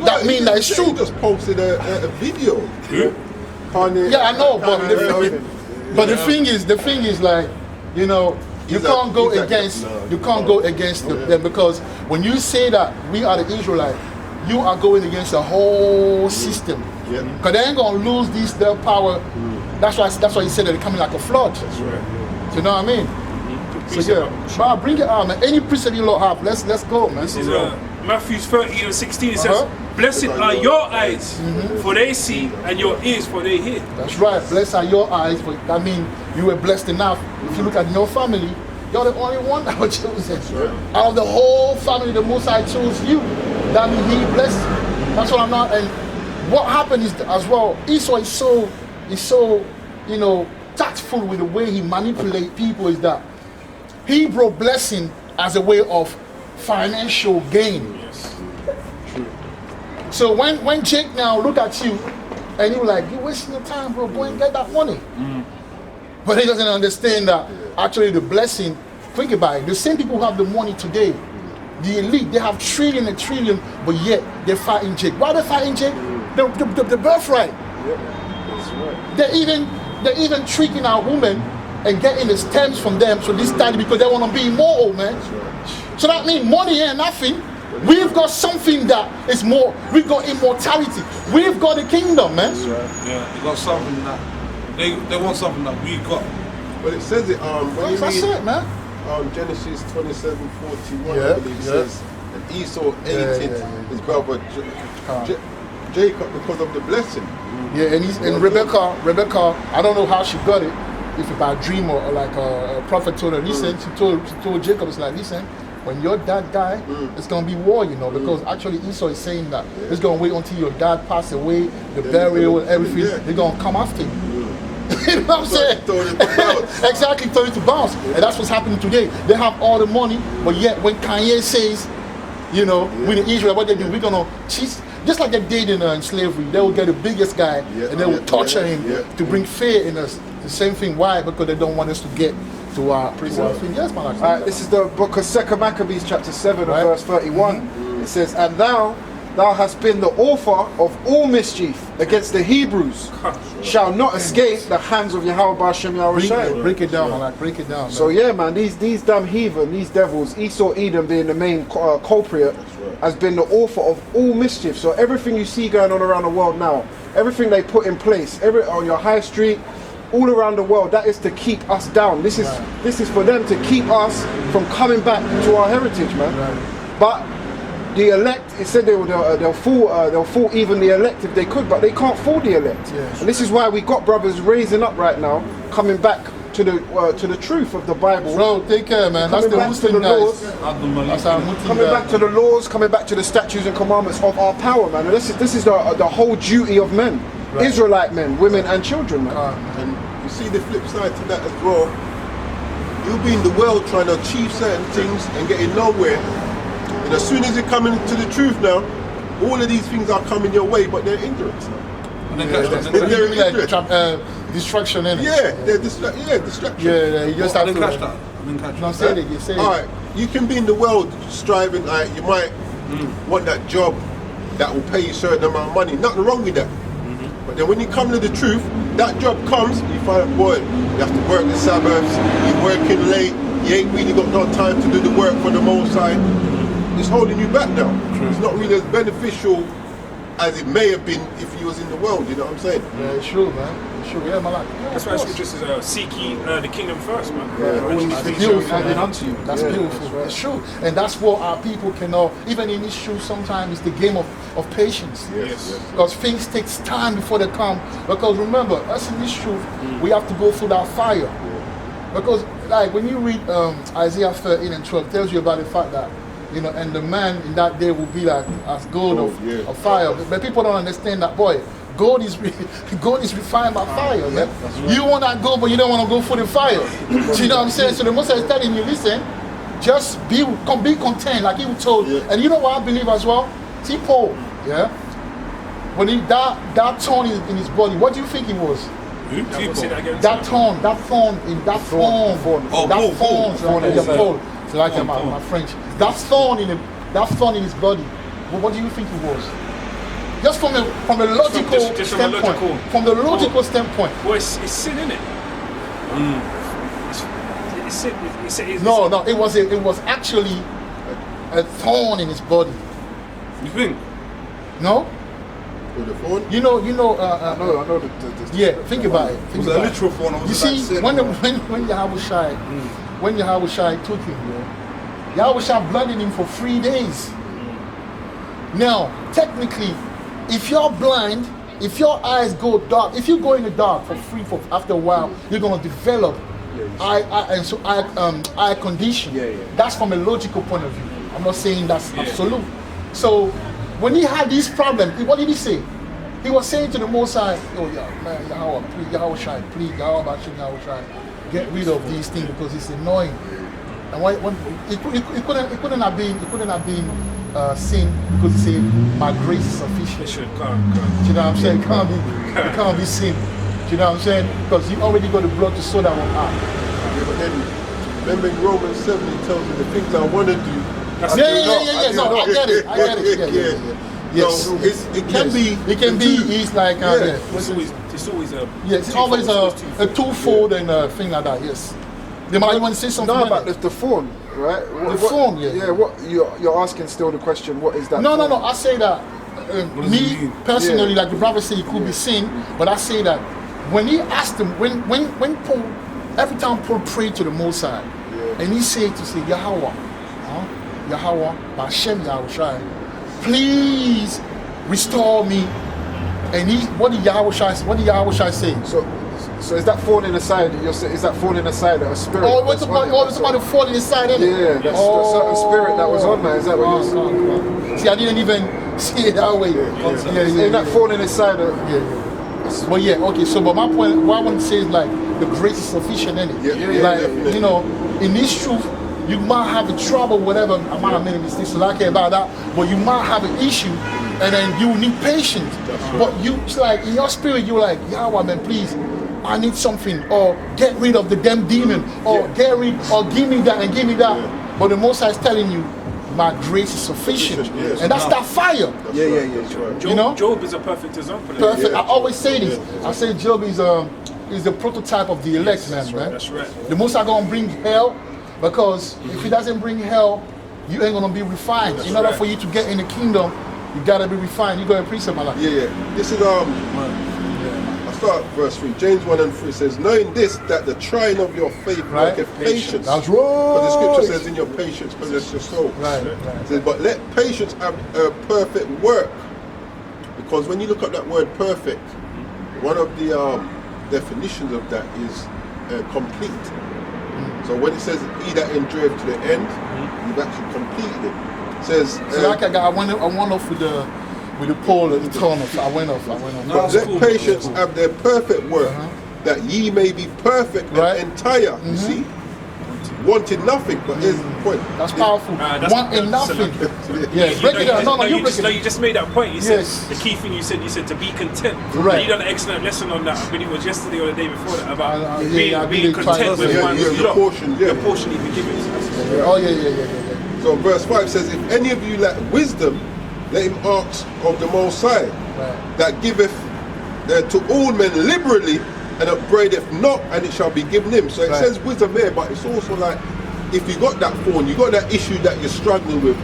That means that it's true. He just posted a video. Yeah, I know, but the thing is like, you know, you can't go against them because when you say that we are the Israelite, you are going against the whole system. Because they ain't gonna lose their power. That's why he said that they're coming like a flood. That's right. You know what I mean? So yeah, bring it out, man. Any precept you lot have, let's go, man. This is Matthew 13:16. It says, "Blessed are your eyes, for they see, and your ears, for they hear." That's right. Blessed are your eyes, for that means you were blessed enough. If you look at your family, you're the only one that was chosen. Out of the whole family, the Most High chose you. That means He blessed you. That's what I'm not. And what happened is as well, Esau is so you know, tactful with the way he manipulates people. Is that he brought blessing as a way of financial gain. So when Jake now look at you and you're like, you're wasting your time, bro, go and get that money. But he doesn't understand that actually the blessing, think about it, the same people who have the money today, the elite, they have trillion and trillion, but yet they're fighting Jake. Why are they fighting Jake? The birthright. They're even tricking our women and getting the stems from them so this study because they want to be immortal, man. So that means money ain't nothing. We've got something that is more. We've got immortality. We've got the kingdom, man. Yeah, they got something that they want something that we got. But it says it when that's you read it, man. Genesis 27:41, I believe it says, and Esau hated his brother Jacob because of the blessing. Yeah, and Rebecca, I don't know how she got it, if by a dream or like a prophet told her, listen, she told Jacob, it's like, listen, when your dad die, it's going to be war, you know, because actually Esau is saying that it's going to wait until your dad pass away, the burial and everything, they're going to come after you. You know what I'm saying? Exactly, throw it to bounce. And that's what's happening today. They have all the money, but yet when Kanye says, you know, with Israel, what they do, we're going to cheat. Just like they did in slavery, they will get the biggest guy and they will torture him to bring fear in us. The same thing. Why? Because they don't want us to get to our thing. Yes, man. This is the book of 2 Maccabees, chapter 7, and verse 31. It says, "And thou hast been the author of all mischief against the Hebrews, shall not escape the hands of Yahweh B'Shem Yahushua." Break it down, man. Break it down. Man. So yeah, man, these damn heathen, these devils, Esau, Edom being the main culprit, has been the author of all mischief. So everything you see going on around the world now, everything they put in place, on your high street, all around the world, that is to keep us down. This is for them to keep us from coming back to our heritage, man. But the elect, it said they'll fool even the elect if they could, but they can't fool the elect. And this is why we got brothers raising up right now, coming back to the truth of the Bible. Bro, take care, man. That's Coming the back to Muslim the guys. laws. That's our Muslim Coming guys. back to the laws, coming back to the statutes and commandments of our power, man. And this is the whole duty of men, Right. Israelite men, women and children, man. And you see the flip side to that as well. You'll be in the world trying to achieve certain things and getting nowhere. And as soon as you come into the truth now, all of these things are coming your way, but they're hindrance. Distraction in it. Yeah, they're distraction. Yeah, you just have to. catch that. I didn't catch No, that. say it. You say it. Alright, you can be in the world striving, like you might want that job that will pay you a certain amount of money. Nothing wrong with that. But then when you come to the truth, that job comes, you find out, boy, you have to work the Sabbaths, you're working late, you ain't really got no time to do the work for the Most High. It's holding you back now. It's not really as beneficial as it may have been if you was in the world, you know what I'm saying? Yeah, it's true, man. It's true. Yeah, man. That's why scripture says, seek ye the kingdom first, man. All these That's things beautiful, shall be added man. unto you. That's beautiful. It's true. And that's what our people can know. Even in this truth, sometimes it's the game of patience. Yes. Because things takes time before they come. Because remember, us in this truth, we have to go through that fire. Because like when you read Isaiah 13 and 12, it tells you about the fact that, you know, and the man in that day will be like as gold of fire. But people don't understand that, boy. Gold is refined by fire, man. You want that gold, but you don't want to go for the fire. So you know what I'm saying? So the Most High is telling you, listen, just be content, like he was told. And you know what I believe as well? See Paul, yeah. When he that thorn in his body, what do you think it was? That thorn in that thorn So like my French. That thorn in his body. What do you think it was? Just from a logical standpoint. From the logical standpoint. Well, it's sin, isn't it? It's sin. No, it was actually a thorn in his body. You think? No? With the phone? You know. I know the Yeah, think about it. It was a literal phone. I was You see, when Yahawahs took him, Yahawahs blinded him for 3 days. Now, technically, if you're blind, if your eyes go dark, if you go in the dark for after a while, you're gonna develop eye condition. That's from a logical point of view. I'm not saying that's absolute. So when he had this problem, what did he say? He was saying to the Most High, "Oh yeah, man, Yahawahs, please, Yahawahs, get rid of these things because it's annoying." And it couldn't have been sin because he said, "My grace is sufficient." It should. Do you know what I'm saying? It can't be sin. Do you know what I'm saying? Because you already got the blood to sort that one out. Yeah, but then, remember in Romans 7, it tells you the things I want to do. Yeah. No, I get it. Yeah. Yes. So it can be. He's like, it's always a twofold and a thing like that. Yes. You want to say something about the thorn, right? Thorn, yeah. Yeah, what you're asking still the question, what is that? No. I say that me personally, like the brother said, it could be sin, but I say that when he asked him, when Paul, every time Paul prayed to the Most High, and he said to say, Yahawah, Hashem Yahawahs, please restore me. And what did Yahawahs say? So is that thorn in the side? Is that thorn in the side that a spirit? Oh, it's about the thorn in the side, isn't it? Yeah, that's a certain spirit that was on there. Is that what you're saying? See, I didn't even see it that way. Ain't that thorn in the side? Well, okay. So, but my point, what I want to say is like the grace is sufficient, in it. Definitely. You know, in this truth, you might have a trouble, whatever. I might have made a mistake, so I care about that. But you might have an issue, and then you need patience. But it's like in your spirit, you're like, Yahweh, man, please. I need something, or get rid of the damn demon, or get rid, or give me that and give me that. But the Most High is telling you, my grace is sufficient, and that's that fire. Job is a perfect example. Perfect. I always say this. I say Job is the prototype of the elect, man. That's right. The Most High gonna bring hell, because if He doesn't bring hell, you ain't gonna be refined. In order for you to get in the kingdom, you gotta be refined. You gotta preach something like that. This is start verse 3. James 1 and 3 says, knowing this, that the trying of your faith worketh patience. That's right. But the scripture says, in your patience possess your soul. Right. It says, but let patience have a perfect work. Because when you look at that word perfect, one of the definitions of that is complete. So when it says he that endureth to the end, you've actually completed it. It says So like I went off with the pole at the tunnel. So I went off. but let patience have their perfect work, that ye may be perfect and entire. You see? Wanted nothing, but here's the point. That's powerful. Wanting nothing. Yeah, break it down. No, you just made that point. You said Yes. the key thing you said to be content. Right. And you done an excellent lesson on that. I believe it was yesterday or the day before that about I being did content try with to- one's your lot. portion, Your portion you've been given. Oh yeah. So verse 5 says, if any of you lack wisdom, let him ask of the Most High, that giveth to all men liberally, and upbraideth not, and it shall be given him. So it says wisdom there, but it's also like, if you got that thorn, you got that issue that you're struggling with,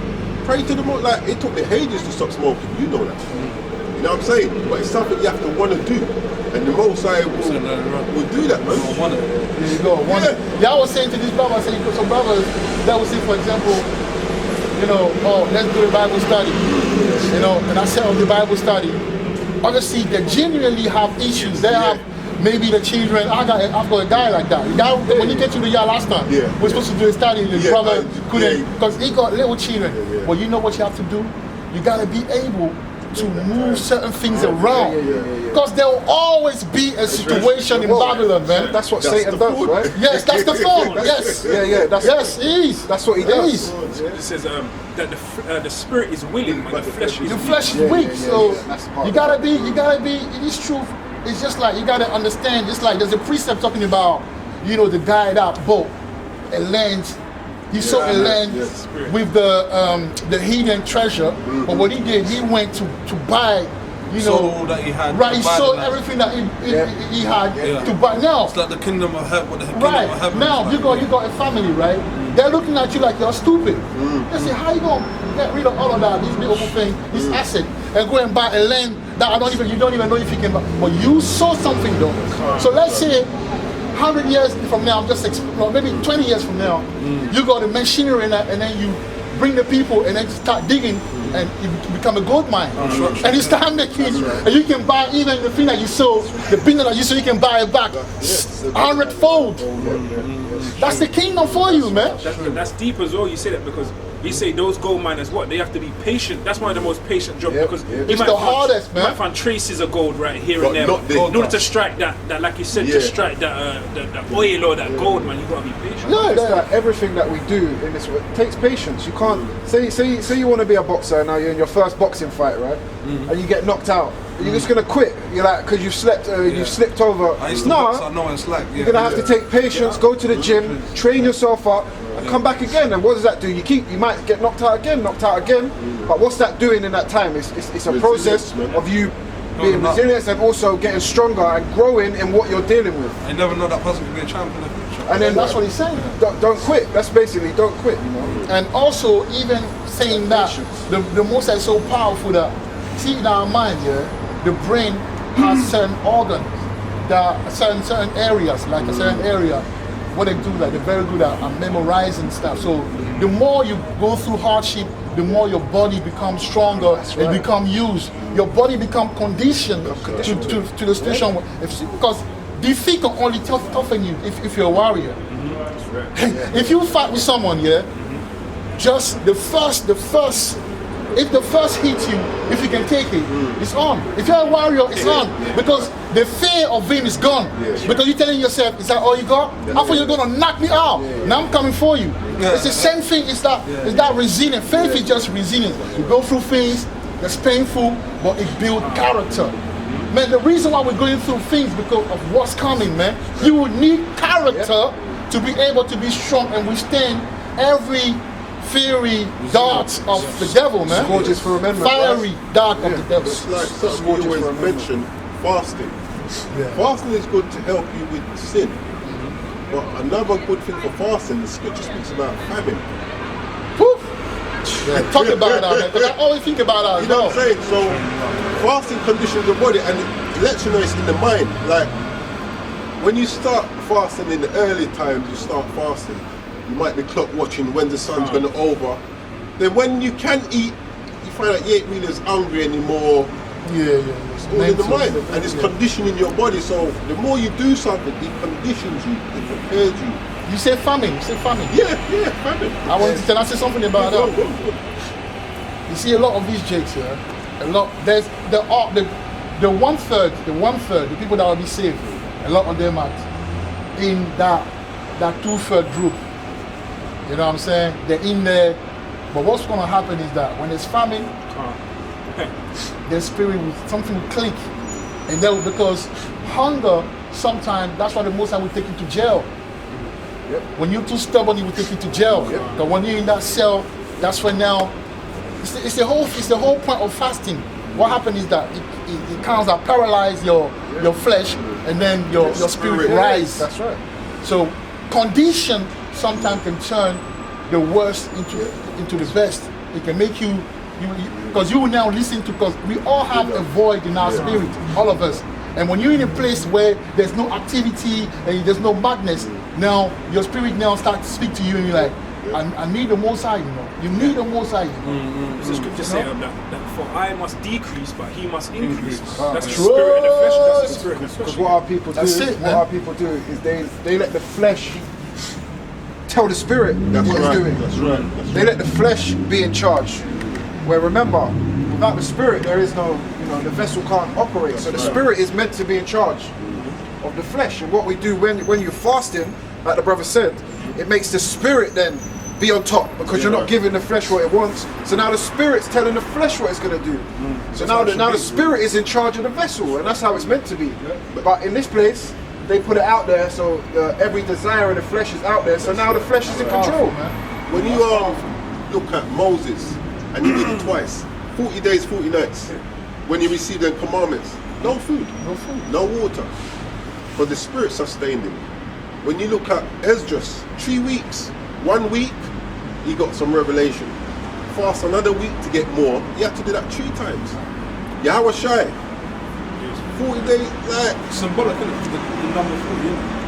pray to the Most. Like, it took me ages to stop smoking, you know that. You know what I'm saying? But it's something you have to want to do, and the Most High will do that, man. There you go. Yeah, I was saying to this brother, I said, so brothers, that was it, for example, let's do a Bible study. And I said on the Bible study, obviously they genuinely have issues. They have maybe the children. I've got a guy like that. The guy, when he came to the yard last time, we're supposed to do a study, his brother couldn't, because he got little children. Well, you know what you have to do? You got to be able to move certain things around, because there will always be a situation in Babylon, man. That's what Satan does, right? Yes, that's the phone. Yes, yes, he is. That's what he does. It says that the spirit is willing, but the flesh is The flesh is weak, so you gotta be. It is truth. It's just like you gotta understand. It's like there's a precept talking about, the guy that bought a land. He sold a land with the hidden treasure, but what he did, he went to buy. Sold all that he had. Right, he sold everything that he had to buy. Now, it's like the kingdom of heaven. What the kingdom right of heaven now, is you got a family, right? They're looking at you like you're stupid. They say, how you gonna get rid of all of that, this beautiful thing, this asset, and go and buy a land that you don't even know if you can buy. But you saw something though. So let's say 100 years from now, maybe 20 years from now, you got the machinery and then you bring the people and then start digging and you become a gold mine. And you start making, and you can buy even the thing that you sold, the business that you sold, you can buy it back 100-fold. That's the kingdom for you, man. That's deep as well. You say that because we say those gold miners, they have to be patient. That's one of the most patient jobs because it's the hardest, man. You might find traces of gold right here and there. In order to strike that, like you said, to strike that oil or that gold, man, you gotta be patient. No, it's like everything that we do in this world takes patience. You can't say you want to be a boxer now. You're in your first boxing fight, right? And you get knocked out. You're just gonna quit. You're like, because you've slept, you've slipped over. I used to box, I know what it's like. You're gonna have to take patience, go to the gym, train yourself up, and come back again. And what does that do? You might get knocked out again. But what's that doing in that time? It's a process of you being resilient and also getting stronger and growing in what you're dealing with. I never know that person can be a champion in the future. And then that's what he's saying. Don't quit. That's basically don't quit. And also, even saying that, the most is so powerful that, see, in our mind, the brain has certain organs, there are certain areas, like a certain area, what they do, like they're very good at memorizing stuff. So the more you go through hardship, the more your body becomes stronger, it becomes used. Your body becomes conditioned to the situation. Because defeat can only toughen you if you're a warrior. If you fight with someone, just the first, if the first hits you, if you can take it, it's on. If you're a warrior, it's on. Because the fear of him is gone. Because you're telling yourself, is that all you got? I thought you're going to knock me out. Now I'm coming for you. It's the same thing. It's that resilient. Faith is just resilience. You go through things that's painful, but it builds character. Man, the reason why we're going through things because of what's coming, man. You would need character to be able to be strong and withstand every fiery darts of the devil, man. Scourges for remembrance. Fiery dart of the devil. It's like something you always mention, fasting. Fasting is good to help you with sin. But another good thing for fasting, the scripture speaks about famine. Woof. Talk about that, man, because I always think about that. You know what I'm saying? So fasting conditions the body and it lets you know it's in the mind. Like when you start fasting in the early times, you start fasting. You might be clock watching when the sun's going to over. Then when you can eat, you find out you ain't really as hungry anymore. It's all in the mind, and it's conditioning your body. So the more you do something, it conditions you, it prepares you. You say famine. Yeah, famine. Can I say something about that? You see a lot of these jakes here. A lot. There's the 1/3, the people that will be saved. A lot of them are in that 2/3 group. You know what I'm saying? They're in there. But what's going to happen is that when there's famine, their spirit something will click, and then because hunger sometimes that's why the Most High will take you to jail. Yep. When you're too stubborn, he will take you to jail. But when you're in that cell, that's when now it's the whole point of fasting. What happens is that it kind of paralyze your flesh, and then your spirit rise. That's right. So condition sometimes can turn the worst into the best. It can make you because you will now listen to, because we all have a void in our spirit, all of us. And when you're in a place where there's no activity and there's no madness, now your spirit now starts to speak to you, and you're like, I need the Most High, you know. You need the Most High. The scripture says that for I must decrease, but he must increase. That's the True. spirit of the flesh. That's the spirit of the flesh. Because what our people do, is they let the flesh tell the spirit what it's doing. That's right. They let the flesh be in charge. Where remember, without the spirit, there is no, the vessel can't operate. So the spirit is meant to be in charge of the flesh. And what we do when you're fasting, like the brother said, it makes the spirit then be on top, because you're not giving the flesh what it wants. So now the spirit's telling the flesh what it's going to do. So now the spirit is in charge of the vessel, and that's how it's meant to be. But in this place, they put it out there, so every desire of the flesh is out there. So now the flesh is in control. When you look at Moses, and he did it twice, 40 days, 40 nights, when he received the commandments, no food, no water, but the spirit sustained him. When you look at Esdras, 3 weeks, 1 week, he got some revelation. Fast another week to get more. He had to do that 3 times. Yahawahs, 40 days, like symbolic, isn't it? The number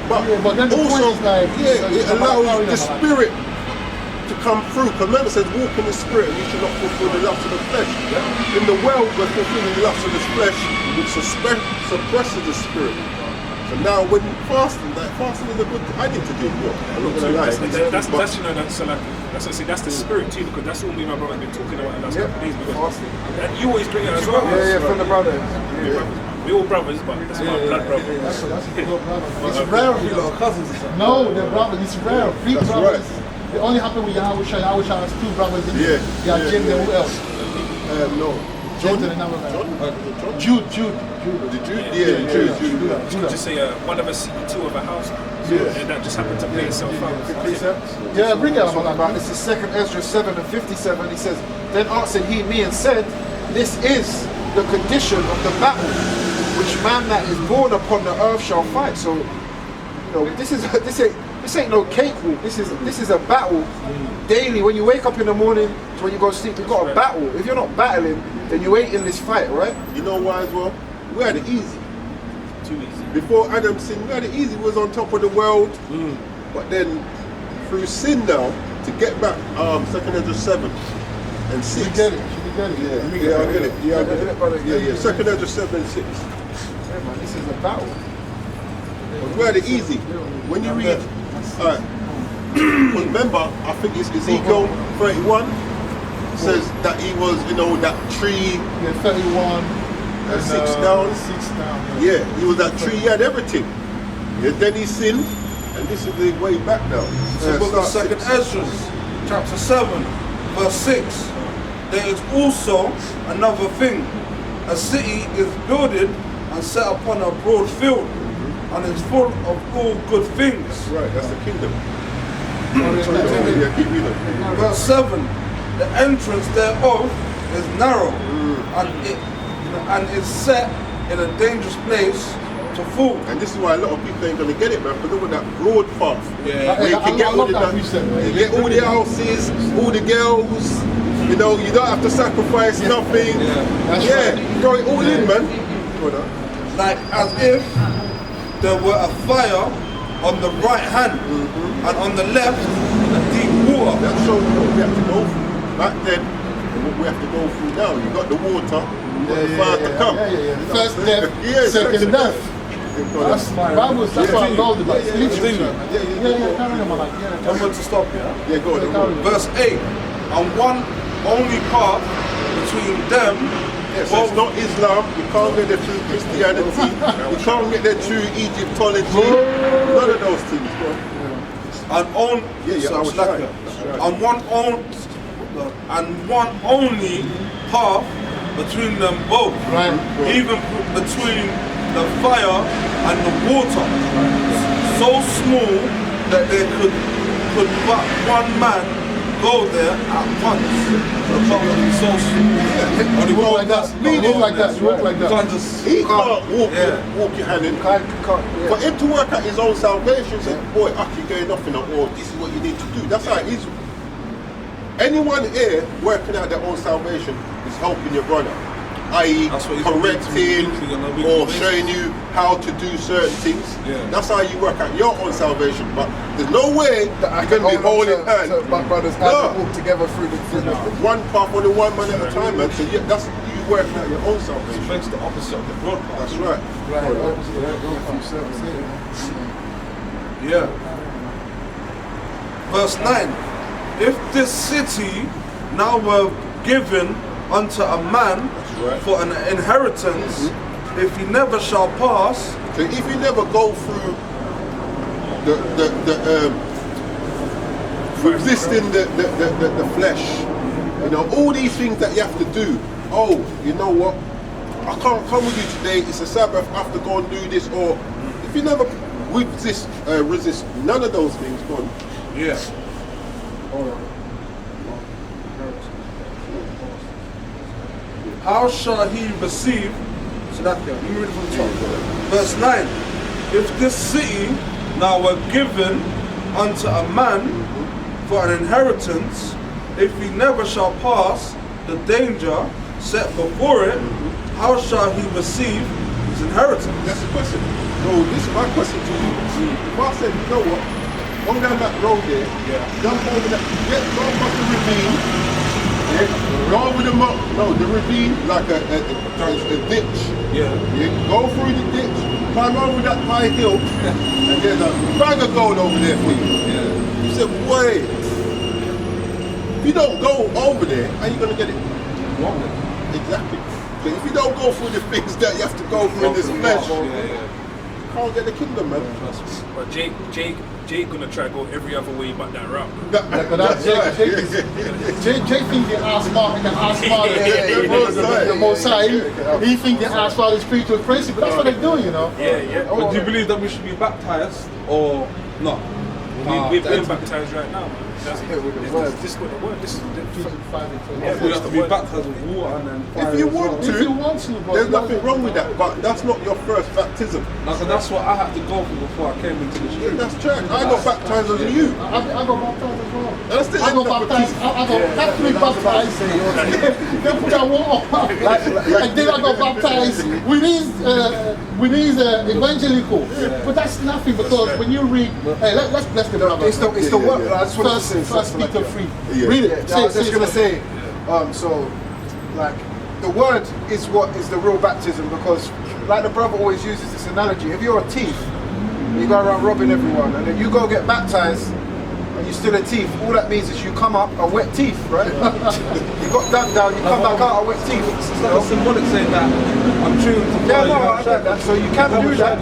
40. But then the also, point is like, it allows the spirit to come through. Because remember, it says, walk in the spirit, and you should not fulfill the lust of the flesh. In the world, we're fulfilling the lust of the flesh, which suppresses the spirit. So now, when fasting is a good thing. I need to do more. I'm not gonna lie. That's that's the spirit too, because that's what me and my brother have been talking about in the last couple of days. Because and you always bring it as well. Yeah, from the brother. We're all brothers, but that's my blood brother. That's a blood brother. It's rare. No, they're brothers. It's rare. 3 brothers. It only happened with Yahawahs. Yahawahs has 2 brothers. Yeah, James and who else? No. James and another man. Jude. Jude. Just say one of us see 2 of a house. And that just happened to play itself out. Yeah, bring it up. This is 2nd Ezra 7:57. He says, then answered he me and said, this is the condition of the battle which man that is born upon the earth shall fight. So, this ain't no cakewalk. This is a battle daily. When you wake up in the morning to when you go to sleep, you've got a battle. If you're not battling, then you ain't in this fight, right? You know why as well? We had it easy. Too easy. Before Adam sinned, we had it easy. We was on top of the world. But then, through sin now, to get back, 2nd Ezra 7 and 6. You get it. Yeah, I get it. Yeah, 2nd Ezra 7 and 6. Yeah, man, this is a battle. We had it easy. When you read, remember, I think it's Ezekiel 31 says that he was, that tree. Yeah, 31. And 6 down. 6 down. Yeah, he was that tree. He had everything. And then he sinned, and this is the way back now. The book of 2nd Ezra, chapter 7, verse 6. There is also another thing. A city is builded and set upon a broad field, and is full of all good things. That's right, that's the kingdom. Yeah, keep reading. Verse 7. The entrance thereof is narrow, and is set in a dangerous place to fall. And this is why a lot of people ain't gonna get it, man, because look at that broad path. Yeah. Where you can get all the houses, all the girls. You don't have to sacrifice nothing. Throw it all in, man. Like as if there were a fire on the right hand, and on the left a deep water. That shows what we have to go through. Back then, the what we have to go through now. You got the water, you got the fire to come. First death, second death. That's Bible. That's what I love about it. Carry on, man. I'm going to stop here. Yeah, go on. Verse 8. And one only path between them. Yes, it's not Islam. You can't get there through Christianity. You can't get there through Egyptology. None of those things, bro. And on, and one only path between them both, right? Even between the fire and the water, so small that there could but one man go there at once. The path would be so small. You walk like that. You walk like that. You walk like that. He can't walk your hand in. For him to work out his own salvation, say, boy, you're going off in a war. This is what you need to do. That's how it is. Anyone here working out their own salvation is helping your brother, i.e. correcting or showing you how to do certain things. That's how you work out your own salvation. But there's no way that you're going to be holding hands. My brothers walk together through the one path, only one man at a time, man. So that's you working out your own salvation. It makes the opposite of the broadcast. That's right. Yeah. Verse 9. If this city now were given unto a man for an inheritance, if he never shall pass. So if you never go through the resisting the flesh, you know, all these things that you have to do. Oh, you know what? I can't come with you today. It's a Sabbath. I have to go and do this. Or if you never resist none of those things, go on. Yeah. How shall he receive? So that let me read from the top. Verse 9. If this city now were given unto a man for an inheritance, if he never shall pass the danger set before it, how shall he receive his inheritance? That's the question. So this is my question to you. If I said, you know what? Go down that road there, jump over that, go across the ravine, go over the ravine like a ditch. You go through the ditch, climb over that high hill, and there's a bag of gold over there for you. You said, wait, if you don't go over there, how are you going to get it? Exactly. So if you don't go through the things that you have to go through in this flesh, you can't get the kingdom, man. But Jake gonna try to go every other way but that route. Jake think they are smart, they can outsmart the Most High. He think they outsmart the spiritual principle. That's what they do, you know. But do you believe that we should be baptized or not? We've been baptized right now. This is what the word. This is the Ephesians 5 and 12. We have to be baptized with water and then fire. If you want to, there's nothing wrong with that. But that's not your first baptism. So that's what I had to go through before I came into the street. That's true. I got baptized as you. I got baptized as well. I got baptized. I got to be baptized. They put that wall. And then I got baptized. We need evangelical. But that's nothing because when you read, hey, let's bless the brother. It's the word. I just want to say First Peter 3. Yeah. Read it. I was just going to say, so, like, the word is what is the real baptism because, like the brother always uses this analogy, if you're a thief, you go around robbing everyone, and then you go get baptized, and you're still a thief, all that means is you come up a wet teeth, right? You got done down, you come back out a wet teeth. It's like a symbolic saying that I'm tuned to I like that. So you can do that.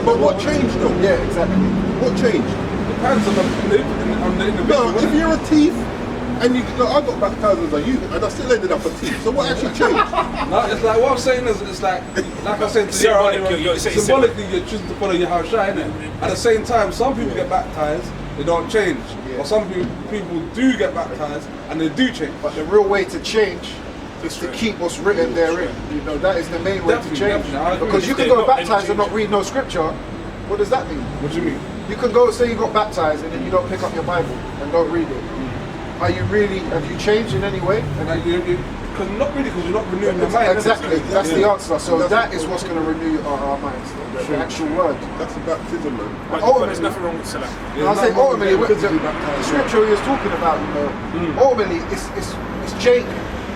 But what changed though? Yeah, exactly. What changed? Depends on the individual. No, if you're a thief, and I got baptized as you, and I still ended up a thief. So what actually changed? No, it's like what I'm saying is, it's like I said to you, symbolically you're choosing to follow Yahawahs, innit? At the same time, some people get baptized, they don't change. Or some people do get baptized and they do change. But the real way to change is to keep what's written therein. You know, that is the main way to change. Because you can go baptized and not read no scripture. What does that mean? What do you mean? You can go say you got baptized and then you don't pick up your Bible and don't read it. Are you really, have you changed in any way? Because not really, because you're not renewing your mind. Exactly, that's the answer. So that is what's going to renew our minds, the actual word. That's the baptism, man. But there's nothing wrong with Salah. I say ultimately, the scripture he was talking about, ultimately, it's Jake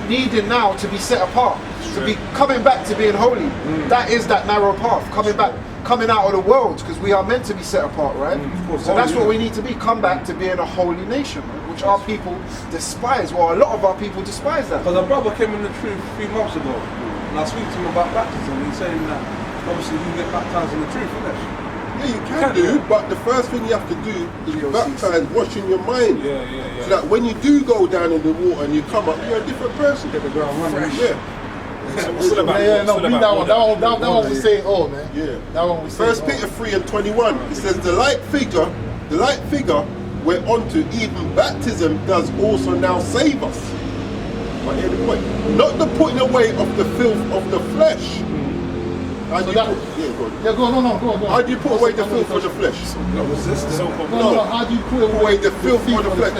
needing now to be set apart, to be coming back to being holy. That is that narrow path, coming out of the world, because we are meant to be set apart, right? So that's what we need to be, come back to being a holy nation, right? Which our people despise. Well, a lot of our people despise that. Because a brother came in the truth 3 months ago, and I speak to him about baptism. He's saying that obviously you get baptized in the truth, isn't it? Yeah, you can do, but the first thing you have to do is baptize, washing your mind. Yeah. So that when you do go down in the water and you come up, you're a different person. Get the ground running. Yeah. That one we say, oh man. Yeah. That one we say. First Peter 3:21. It says the light figure whereunto even baptism does also now save us. But hear the point. Not the putting away of the filth of the flesh. How do you go on. How do you put away the filth of the flesh? How do you put away the filth of the flesh?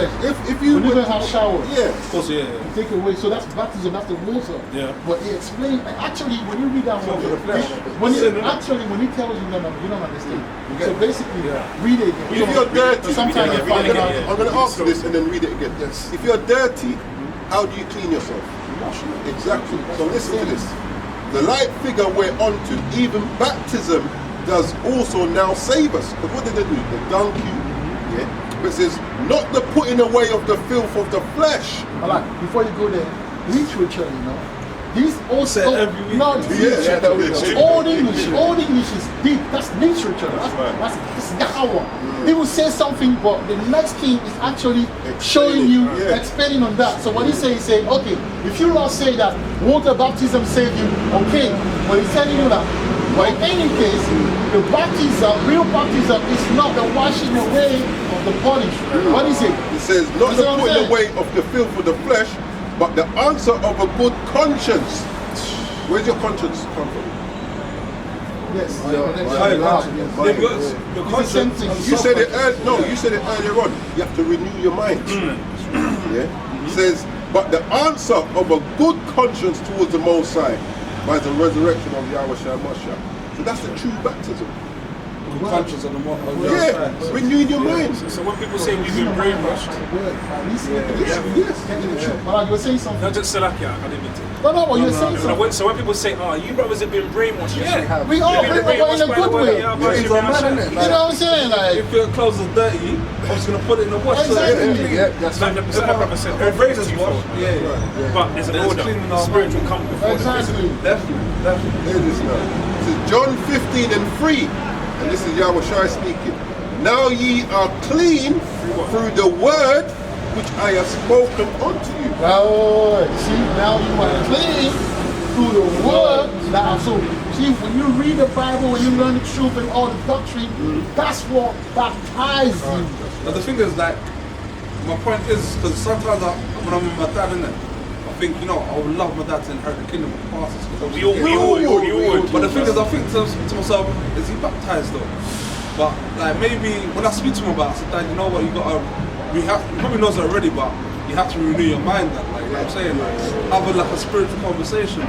If you don't have showers, of course, yeah. You take it away. So that's baptism. That's the water. Yeah. But he explained. Actually, when you read that one, when he tells you, no, you don't understand. So basically, read it again. If you're dirty, sometimes you find it out. I'm going to ask you this and then read it again. Yes. If you're dirty, how do you clean yourself? Exactly. So listen to this. The light figure whereunto even baptism does also now save us. Because what did they do? They dunk you. Yeah. But it says, not the putting away of the filth of the flesh. But like, before you go there, literature, these also not Old English is deep. That's literature. That's Yahawah. He will say something, but the next thing is actually showing you, expanding on that. So what he say, okay, if you not say that water baptism save you, okay, but he's telling you that. But in any case, the baptism, real baptism, is not the washing away of the body. What is it? It says, not the putting away of the filth of the flesh, but the answer of a good conscience. Where's your conscience come from? Yes. You said it earlier on. You have to renew your mind. Yeah. It says, but the answer of a good conscience towards the Most High by the resurrection of Yahawahs. So that's the true baptism. Conscious of the more. Renewing your mind. So when people say we've been brainwashed, Yes. But you were saying something. not just Salakia, I didn't mean to. No, but you're saying something. So when people say, oh, you brothers have been brainwashed, yeah. We are, but in a good way. You know what I'm saying? Like, if your clothes are dirty, I'm just going to put it in the wash. Exactly. That's like the brother said, razors wash. But there's an order. Spiritual comes before the physical. Definitely. Hear this now. This is John 15:3. And this is Yahawahs speaking. Now ye are clean through the word which I have spoken unto you. oh, see, now you are clean through the word. Now, so, see, when you read the Bible, when you learn the truth and all the doctrine, that's what baptizes you. But the thing is, like, my point is, because sometimes when I'm with my dad, innit, I think, I would love my dad to inherit the kingdom of pastors. You would. But the thing is, I think to myself, is he baptized though? But like maybe when I speak to him about it, I said, Dad, you know what, he probably knows it already, but you have to renew your mind. Like you know what I'm saying, like have like a spiritual conversation.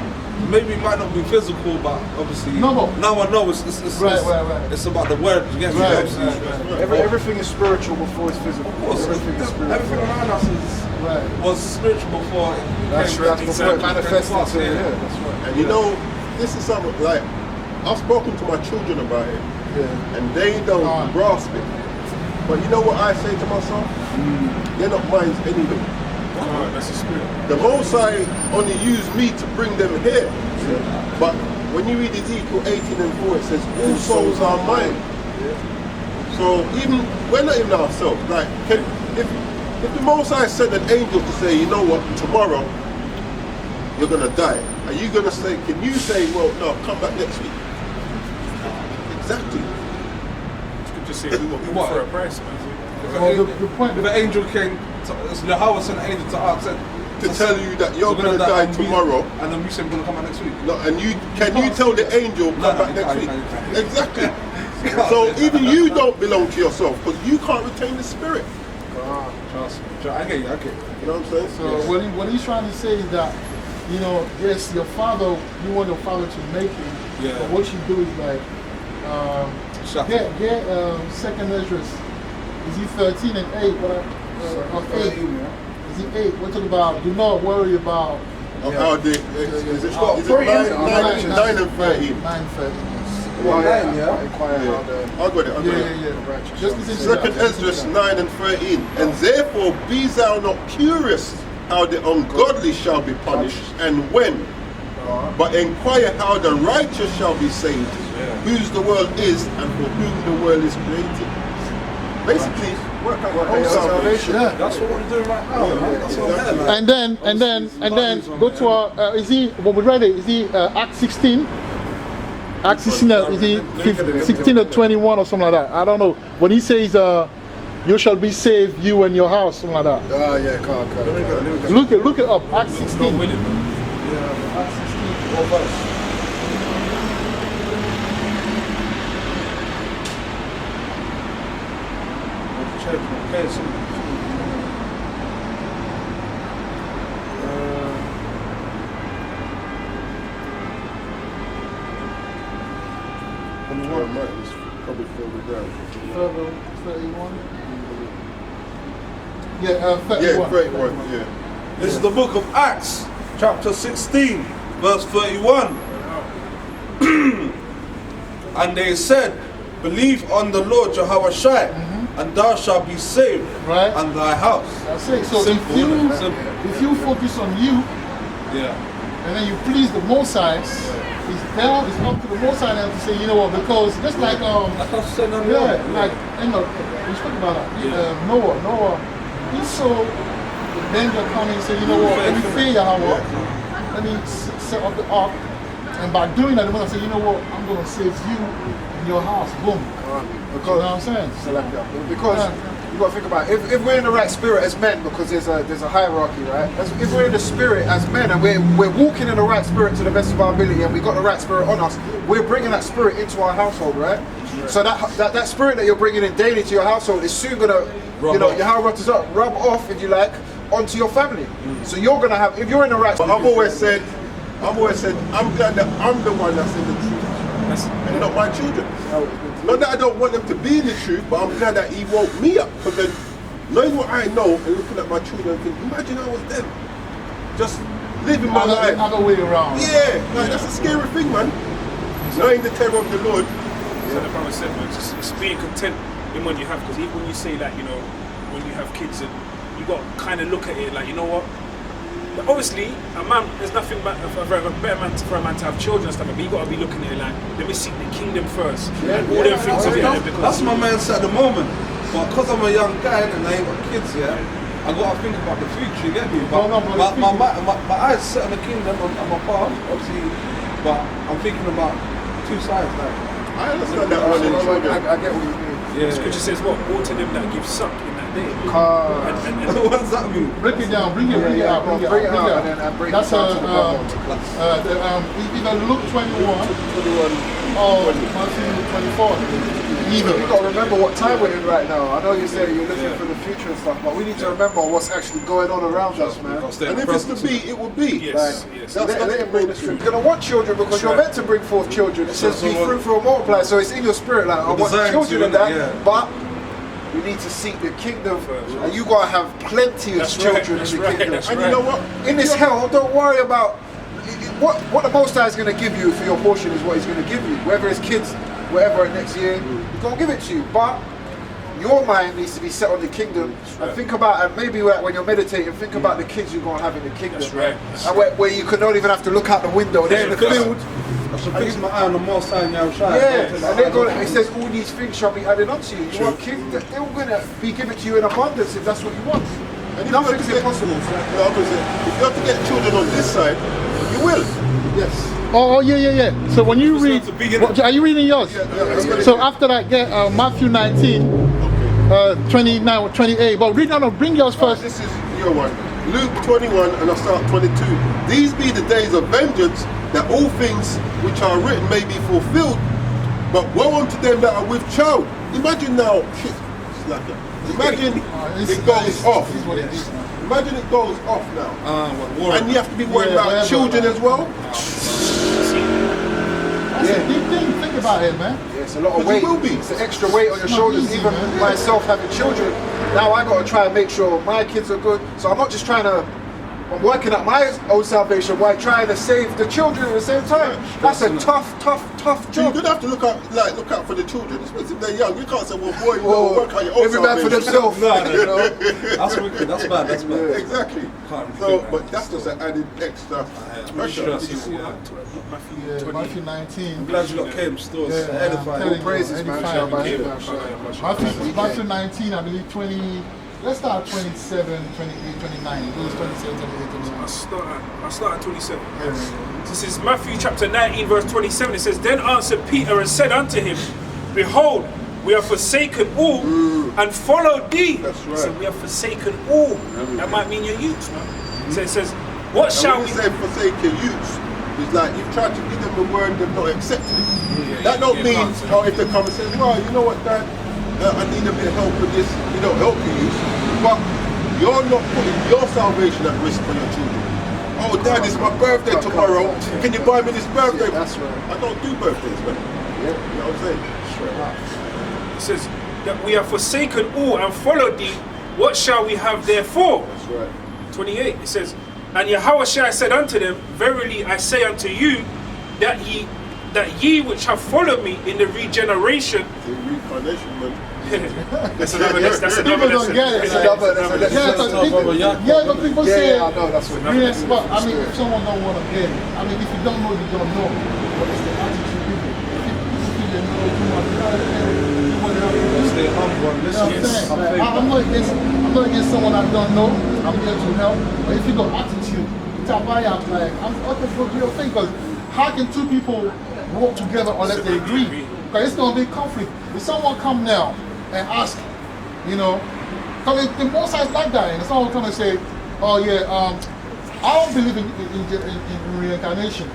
Maybe it might not be physical, but obviously now I know it's about the word. You get me? Everything is spiritual before it's physical. Of course, everything around us was spiritual before. That's before it manifested. That's right. And this is something like I've spoken to my children about it, and they don't grasp it. But you know what I say to myself? They're not minds anyway. That's the spirit. The Most High only used me to bring them here. But when you read Ezekiel 18:4, it says, all souls are mine. So we're not even ourselves. Like, if the Most High sent an angel to say, you know what, tomorrow you're going to die, are you going to say, can you say, well, no, come back next week? Exactly. Just say we want for a price, man. If an angel came, Yahawah sent an angel to us to tell you that you're going to die tomorrow, and then we say we're going to come back next week. No, and can you tell the angel come back next week? Exactly. So even you don't belong to yourself because you can't retain the spirit. Trust me. I get you. You know what I'm saying? So what he's trying to say is that, yes, your father, you want your father to make it. Yeah. But what you do is like, get second address. Is he 13 and 8? Of 8? Is he 8? We're talking about, do not worry about of how they. Is it 9 and 13? 9:13. Well, yeah. I got it. Just listen to Second that. Esdras 9 and 13. And therefore be thou not curious how the ungodly shall be punished, and when. But inquire how the righteous shall be saved, whose the world is, and for whom the world is created. Basically, work out your own salvation. Yeah. That's what we're doing right now. That's what I'm here, man. And then go to is he when we read it? Is he Acts 16? Acts 16 is he 16 or 21 or something like that? I don't know. When he says you shall be saved, you and your house, something like that. Oh yeah, can't. Look it up. Acts 16. Acts 16. What verse? Probably further down. 31. Yeah, 31. Yeah, 31. Yeah. This is the book of Acts, chapter 16, verse 31. And they said, believe on the Lord Yahawahs, and thou shalt be saved, Right. and thy house. That's it. So Simple, if you focus on you, and then you please the Most High, it's up to the Most High now to say, you know what, because just like we spoke about that. Noah, he saw the danger coming and said, you know what, let me fear Yahweh, let me set up the ark, and by doing that, the Most High said, you know what, I'm going to save you and your house, boom. Because, you know what I'm saying? Because you got to think about it. If we're in the right spirit as men, because there's a hierarchy, right? If we're in the spirit as men and we're walking in the right spirit to the best of our ability, and we got the right spirit on us, we're bringing that spirit into our household, right? So that spirit that you're bringing in daily to your household is soon gonna, rub off, if you like, onto your family. So you're gonna have, if you're in the right. But I've always said, I'm glad that I'm the one that's in the truth, and not my children. Not that I don't want them to be in the truth, but I'm glad that he woke me up. Because then, knowing what I know and looking at my children and thinking, imagine I was them. Just living my life. Other way around. Yeah, like that's a scary thing, man. Knowing the terror of the Lord. So the brother said, man, just being content in what you have. Because even when you say that, when you have kids, and you got to kind of look at it like, you know what? But obviously, a man, there's nothing better for a man to have children and stuff, but you got to be looking at it like, let me seek the kingdom first. And all them things of it. That's my mindset at the moment. But because I'm a young guy and I ain't got kids yet, I got to think about the future, you get me? But my eyes set on the kingdom on my path, obviously, but I'm thinking about two sides now. I understand that one in children. I get what you mean. The scripture says, what? Woe to them that give suck in that day. What does that mean? Break it down, bring it out. That's either Luke 21 or Matthew 24. You've got to remember what time we're in right now. I know you say you're looking for the future and stuff, but we need to remember what's actually going on around us, man. And if it's to be, it will be. Yes. Let him bring the truth. You're going to want children because you're meant to bring forth children. It says be fruitful and multiply, so it's in your spirit. Like, I want children in that, but we need to seek the kingdom, and you got to have plenty of children in the kingdom. And you know what? In this hell, don't worry about what the Most High is going to give you for your portion is what He's going to give you. Whether it's kids, whatever next year, He's going to give it to you. But your mind needs to be set on the kingdom, and think about, and maybe when you're meditating, think about the kids you're going to have in the kingdom. That's right. And where you could not even have to look out the window. They're in the field. I should fix my eye on the Most High now, And it says all these things shall be added unto you. You want kids, they're going to be given to you in abundance if that's what you want. And nothing's impossible. If you have to get children on this side, you will. Yes. Oh, yeah. So when you read, are you reading yours? So after that, get Matthew 19, 29, 28. But read down, bring yours first. This is your one. Luke 21 and I'll start 22. These be the days of vengeance, that all things which are written may be fulfilled. But woe unto them that are with child. Imagine now, imagine it goes off. Imagine it goes off now. And you have to be worried about children as well. That's a big thing. Think about it, man. Yeah, it's a lot of weight. It's an extra weight on your shoulders. Easy, even man. myself having children, now I got to try and make sure my kids are good. So I'm not just trying to I'm working at my own salvation while trying to save the children at the same time. That's a tough You're job. gonna have to look out for the children, especially if they're young. You can't say, well, boy, you gotta work on your own Every man for salvation. themselves. No, You know? That's wicked. That's bad. That's bad. Exactly. Can't So, think but that. that's just an added extra pressure. Matthew 19. I'm glad you got came still. Yeah, Edifying. I'm telling praises, man. Matthew 19, I believe 20. Let's start at 27, 28, 29. Those 27, 28, 29. I'll start at 27. So this is Matthew chapter 19, verse 27. It says, Then answered Peter and said unto him, Behold, we have forsaken all and followed thee. That's right. So we have forsaken all. That might mean your youths, man. So it says, What shall when we you say forsake your youth, it's like you've tried to give them the word, they've not accepted it. That don't mean, if they come and say, well, you know what, Dad, I need a bit of help with this, you don't help your youth, but you're not putting your salvation at risk for your children. Oh, Dad, it's my birthday tomorrow. Can you buy me this birthday? Yeah, that's right. I don't do birthdays, man. Yeah. You know what I'm saying? It says that we have forsaken all and followed thee. What shall we have therefore? That's right. 28. It says, And Yahawahs said unto them, Verily I say unto you, that ye which have followed me in the regeneration. The reincarnation, man. That's another lesson. People don't get it. It's another lesson. But people say, I know that's what yes, but I mean, if someone don't want to get it, I mean, if you don't know, you don't know. But it's the attitude people. If you know too much, you want to help. Stay humble and listen. You know what I'm saying? I'm not against someone that don't know. I'm here to help. But if you got attitude, it's a like, I'm okay for your thing. Because how can two people work together unless they agree? Because it's going to be conflict. If someone come now and ask, you know, because the both sides like that, and someone come and say, oh yeah, I don't believe in reincarnation.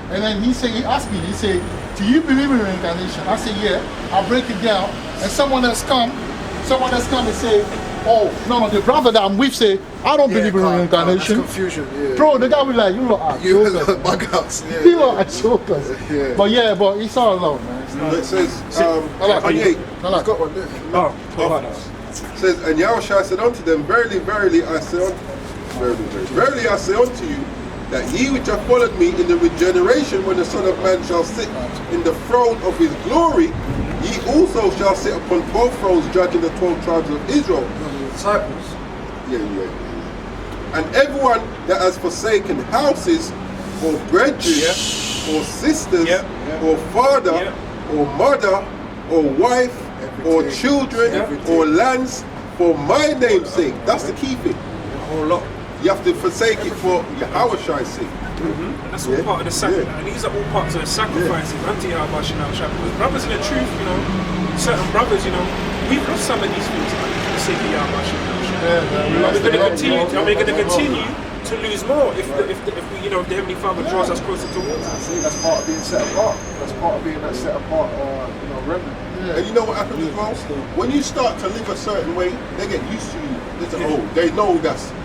And then he asked me, he said, do you believe in reincarnation? I said, yeah. I break it down, and someone else come and say, oh, no, the brother that I'm with say, I don't believe in reincarnation. That's confusion, yeah. Bro, the guy was like, you lot are jokers. Bug outs, yeah. You lot are jokers. Yeah. But it's all alone, man. It says, I like 28. I've got one there. It says, and Yahawahs said unto them, Verily, verily, I say unto you, that ye which have followed me in the regeneration, when the Son of Man shall sit in the throne of his glory, ye also shall sit upon 12 thrones, judging the 12 tribes of Israel. Disciples. Yeah. And everyone that has forsaken houses, or brethren, or sisters, or father, or mother, or wife, or children, or lands, for my name's sake. That's the key thing. A whole lot. You have to forsake it for Yahawah's sake. That's all part of the sacrifice. And these are all parts of the sacrifices unto Yahawahs. Because brothers in the truth, you know, certain brothers, you know, we've lost some of these things for the sake of Yahawahs. We're going to continue to lose more if we, you know, the Heavenly Father draws us closer towards us. See, that's part of being set apart. That's part of being that set apart, you know, remnant. And you know what happens as well? When you start to live a certain way, they get used to you. They know that's him.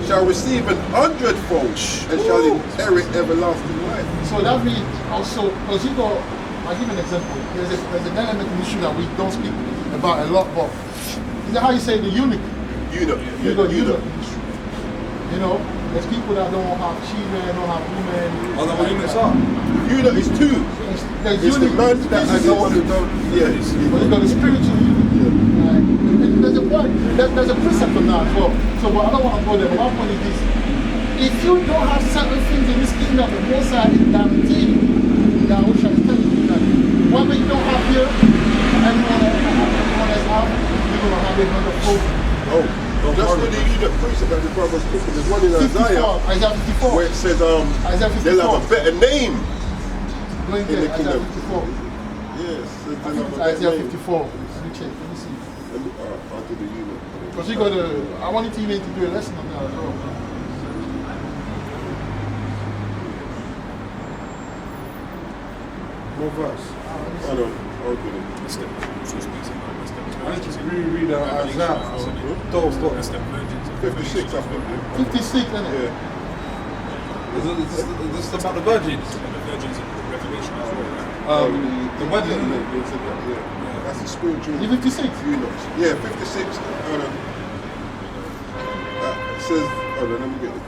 Shall receive 100-fold and shall inherit everlasting life. So that means also, because I'll give you an example. There's an element in issue that we don't speak about a lot, but is that how you say the eunuch? Eunuch. You know, there's people that don't have children, don't have women. Oh, no, what eunuchs are? Eunuch is two. There's It's the eunuch, man that has physical one. Yes. But you got the spiritual eunuch. There's a point, there's a precept on that as well. So, but I don't want to go there. But my point is this: if you don't have certain things in this kingdom, the Most High is guaranteed that we shall tell you that whatever you don't have here, everyone else have, you're gonna have another fold. Just for the eunuch precept that the brother's speaking, there's one in Isaiah 54. where it says Isaiah 54. they'll have a better name. Going in the there, kingdom. Isaiah 54. Yes. I think it's Isaiah 54. Let me check. Let me see. I'll do the eunuch. Because you got to, I wanted to even to do a lesson on that as well. More verse. I don't. I'll do it. I need to reread Isaiah. 56, I think. 56, isn't it? Yeah. Is this about the virgins? The virgins in Revelation as well, right? The wedding. That's the spiritual You 56? eunuchs. Yeah, 56. says, hold on, let me get it.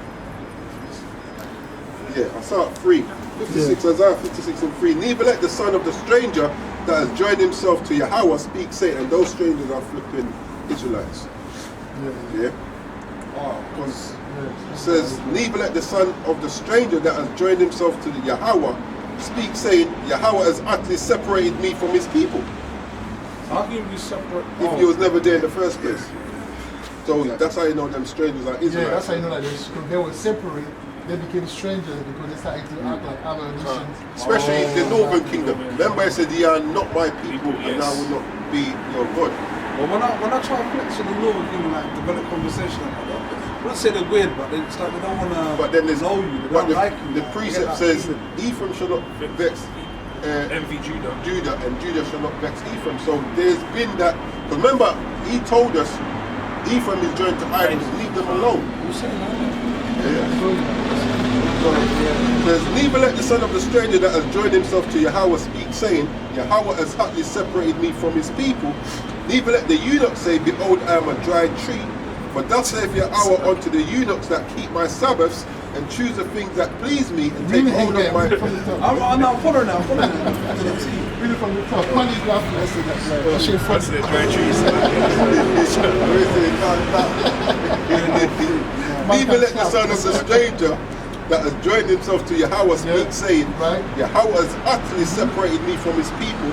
Yeah, I start 3. 56, Isaiah 56 and 3. Neither let the son of the stranger that has joined himself to Yahawah speak, say, and those strangers are flipping Israelites. Yeah? Because it says, neither let the son of the stranger that has joined himself to the Yahawah speak, saying, Yahawah has utterly separated me from his people. How can you be separate? If he was never there in the first place. So that's how you know them strangers are Israelites. Yeah, that's how you know that they were separate. They became strangers because they started to act like other nations. Especially in the northern kingdom. Remember I said, ye are not my people, and I will not be your God. Well, when I try to flex on the northern kingdom, like develop conversation, I don't say they're weird, but it's like they don't want to But then there's know you, they don't like you. The precept says, Ephraim shall not vex envy Judah. And Judah shall not vex Ephraim. So there's been that. Because remember, he told us, Ephraim is joined to idols, leave them alone. So there's neither let the son of the stranger that has joined himself to Yahawah speak, saying, Yahawah has utterly separated me from his people. Neither let the eunuch say, behold, I am a dry tree. For thus saith Yahawah unto the eunuchs that keep my Sabbaths, and choose the things that please me, and take hold of my... I'm following now. Really from the top. Money is laughing. I said that. That's the dry trees. Neither let the son of the stranger that has joined himself to Yahawah speak, saying, Yahawah has utterly separated me from his people.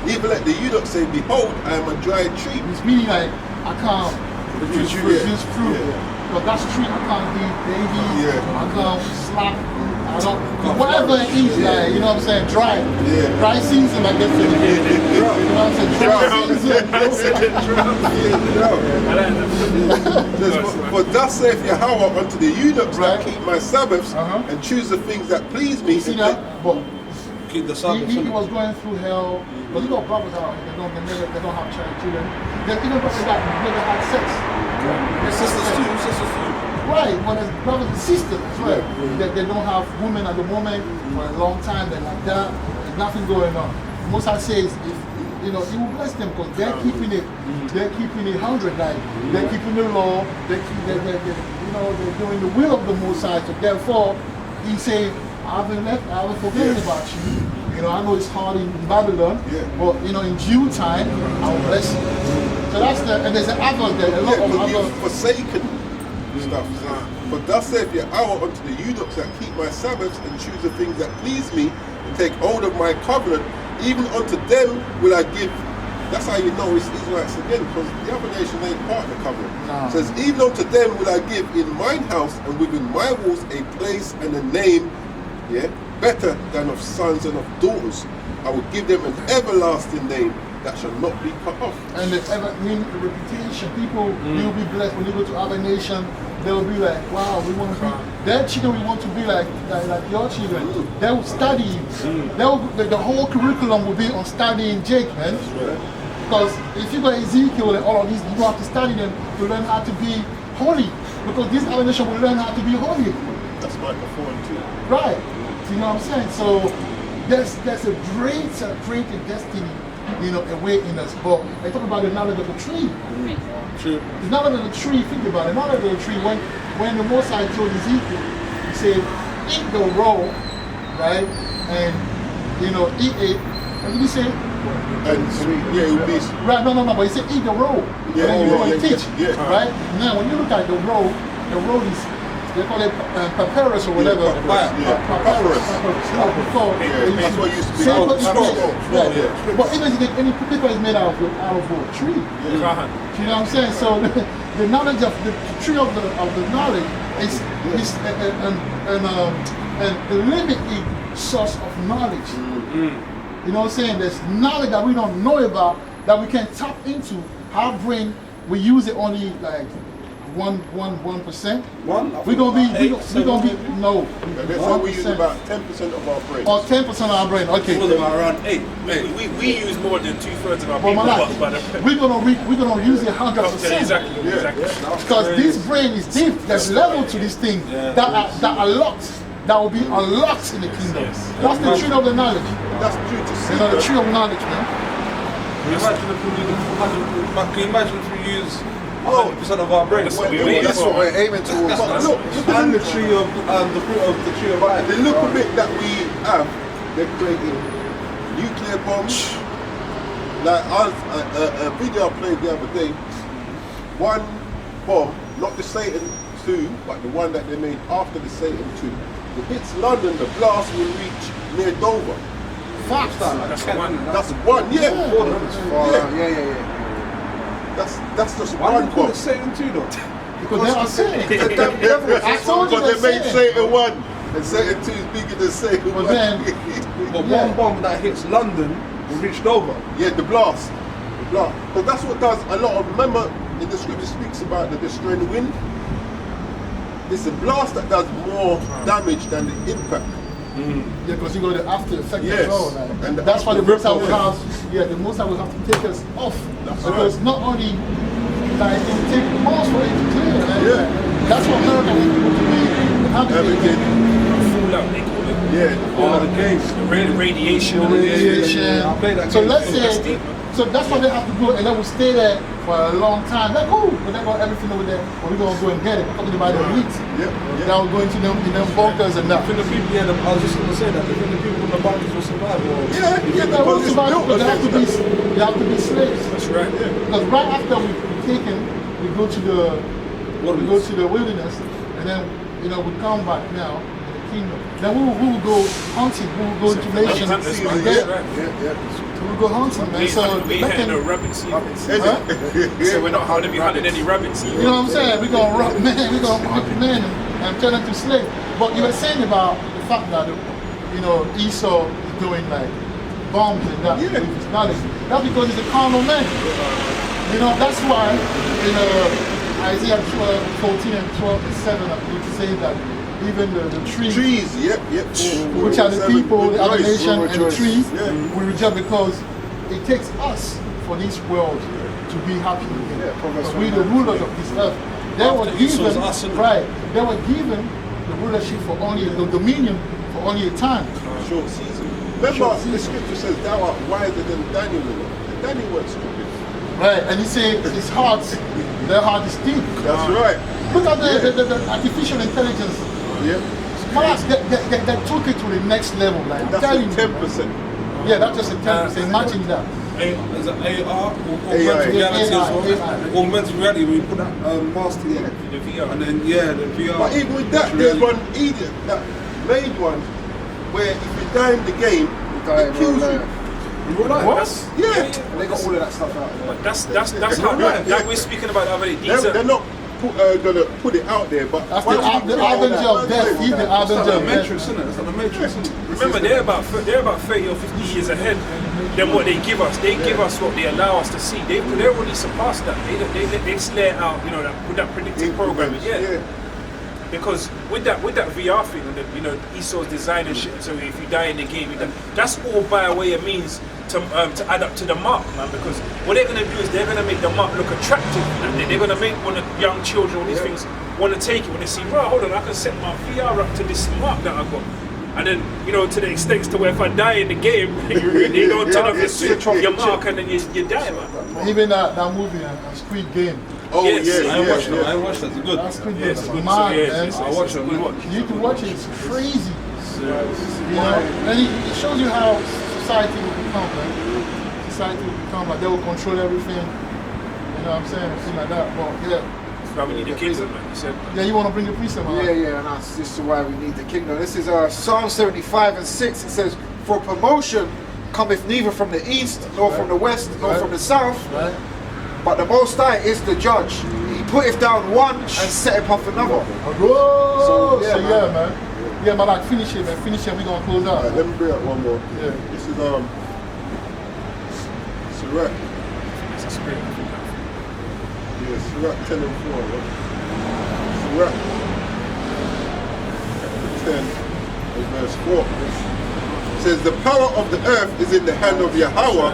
Neither let the eunuch say, behold, I am a dry tree. It's meaning like, I can't produce fruit. But that's tree, I can't eat babies, I can't slap, I don't, whatever it is, like, you know what I'm saying, dry. Dry season, I guess. You know what I'm saying, dry season. For thus saith Yahawah unto the eunuchs that keep my Sabbaths, and choose the things that please me. You see that? But keep the Sabbath. he was going through hell, but you got brothers out, they don't have child children. There's even brothers that never had sex. Sisters too. Right, but there's brothers and sisters as well. They don't have women at the moment for a long time, they're like that, there's nothing going on. Most I say is, if you know, he will bless them because they're keeping it 100, like they're keeping the law, they're doing the will of the Most High. So therefore, he said, I haven't forgotten about you. You know, I know it's hard in Babylon, but you know, in due time, I'll bless you. So that's and there's others there, a lot of other forsaken stuff. But thus saith Yahawah unto the eunuchs that keep my Sabbaths and choose the things that please me, and take hold of my covenant, even unto them will I give. That's how you know it's Israelites again, because the other nation ain't part of the covenant. It says, even unto them will I give in mine house and within my walls a place and a name, better than of sons and of daughters. I will give them an everlasting name that shall not be cut off. And the reputation, people will be blessed when you go to other nation. They will be like, wow, we want to be their children. We want to be like your children. They will study. The whole curriculum will be on studying Jake, man. Because if you got Ezekiel and all of these, you have to study them to learn how to be holy. Because this other nation will learn how to be holy. That's my performance too. Right. You know what I'm saying? So there's a great destiny, you know, away in us. But I talk about the knowledge of the tree. True. The knowledge of the tree, think about it. The knowledge of the tree, when the Most High told Ezekiel, he said, eat the roll, right? And, you know, eat it. What did he say? It would be... Right, no, but he said eat the roll. Teach, right? Now, when you look at the roll is, they call it papyrus or whatever. Papyrus. That's what used to be. But even any paper is made out of a tree. You know what I'm saying? So the knowledge of the tree of the knowledge is a limited source of knowledge. You know what I'm saying? There's knowledge that we don't know about that we can tap into. Our brain, we use it only like 1%. We're gonna be no. That's why we use about 10% of our brain. Or 10% of our brain. Okay. Around 8. We use more than 2/3 of our brain. We're gonna use it 100%. Exactly. Because this brain is deep. There's level to this thing that are locked. That will be unlocked in the kingdom. That's the tree of the knowledge. That's true to see. You know, the tree of knowledge, man. Can you imagine if we use 100% of our brains. That's what we're aiming towards. But look, And the tree of the fruit of the tree of life. the little bit that we have, they're creating nuclear bombs. Like a video I played the other day, one bomb, not the Satan 2, but the one that they made after the Satan 2. If it's London, the blast will reach near Dover. Facts. That's the one. That's one, yeah. Yeah. That's just Why one do you call bomb. it Satan 2 though? Because they are saying. The damn devil. I told you But they made saying. Satan 1, and Satan 2 is bigger than Satan 1. But then, But Yeah. one bomb that hits London will reach Dover. yeah, the blast. The blast. Because that's what does a lot of, remember, in the scripture speaks about the destroying wind. It's the blast that does more damage than the impact. yeah, because you got the after effect Yes. as well. Like. And the That's why the after most I will effect. have, the most I will have to take us off. That's Because right. not only like it will take months for it to clear. Man. Yeah. That's what America wants people to be Everything. Fallout, they call it. Yeah. All the games. The radiation. radiation. I played that So game. let's That's say, deep, man. so that's why they have to go and they will stay there for a long time. Like, cool, but they got everything over there. But we're gonna go and get it. We're talking about the elite. Yeah. Now we're going to them in them bunkers and I that. think the people, I was just going to say that, I think the people in the bunkers will survive. Or Yeah, Yeah, because what's it's about built it? They have to be, against that. they have to be slaves. That's right. Because right after we've taken, we go to the wilderness, and then we come back now to the kingdom. Then we will go hunting. We will go to nations. Hunters, and man. get- Right. We will go hunting, man. So we ain't hitting no rabbits either. huh? So we're not going to be hunting any rabbits either. You know what I'm saying? We're gonna rock men. We're gonna rock men and turn them to slaves. But you were saying about the fact that Esau is doing like bombs and that with his knowledge. That's because he's a carnal man. That's why Isaiah 14 and 12:7 I believe says that even the trees, Yep. which are the people, the other Rejoice. nation, and the trees, Yeah. we rejoice because it takes us for this world to be happy again. Because we the rulers of this earth. They were After Esau's given, us, innit? right? They were given the rulership for only the dominion for only a time. Short season. Remember, the scripture says, thou art wiser than Daniel. And Daniel weren't stupid. Right, and he said his heart, their heart is deep. That's right. Look at the artificial intelligence. Yeah. Perhaps they took it to the next level. Like I'm That's telling the you. 10%. Yeah, that's just a 10%. Imagine that. Is it AR or AI. augmented reality as well? AI. Augmented reality, when you put that mask together. The VR. And then, the VR. But even with that, there's one idiot that made one where if you die in the game, it kills you. In real life. What? Yeah. And they got all of that stuff out there. But that's how that we're speaking about the other day. These They're are not gonna put it out there, but That's why the would you put it out Avenger there? of death. He's the It's like Avenger the of death. Matrix, isn't it? It's like the Matrix, isn't it? remember they're about 30 or 50 years ahead than what they give us. They give us what they allow us to see. They're already surpassed that. They slay it out, with that predictive programming. Yeah. Because with that VR thing, and Esau's design and shit. So if you die in the game, that's all by a way of means to add up to the mark, man. Because what they're gonna do is they're gonna make the mark look attractive. And they're gonna make one of young children, all these things, want to take it when they see, bro, hold on, I can set my VR up to this mark that I got. And then, to the extent to where if I die in the game, you don't turn off your mark and then you die, man. Even that movie, Squid Game. Oh Yes. yeah, I ain't watched that. It's good. That Squid Game Yes, is good. mad, Yes, man. yes, I watch it. You need to watch it. It's crazy. And it shows you how society will become, man. Society will become like they will control everything. You know what I'm saying? Things like that. But yeah. Why we need the kids, man. You said. Yeah, you want to bring the priest in, man? Yeah, and this is why we need the kingdom. This is Psalm 75 and 6. It says, for promotion cometh neither from the east, nor from the west, nor from the south, Right? but the Most High is the judge. He putteth down one and setteth up another. So, yeah, man. Yeah, man, like finish it, man. Finish it, we're going to close out. Alright, let me bring up one more. Yeah. This is Sirach. It's a spirit. Yeah, Sirach 10 and 4. Right? Sirach 10 and verse 4. It says, the power of the earth is in the hand of Yahawah,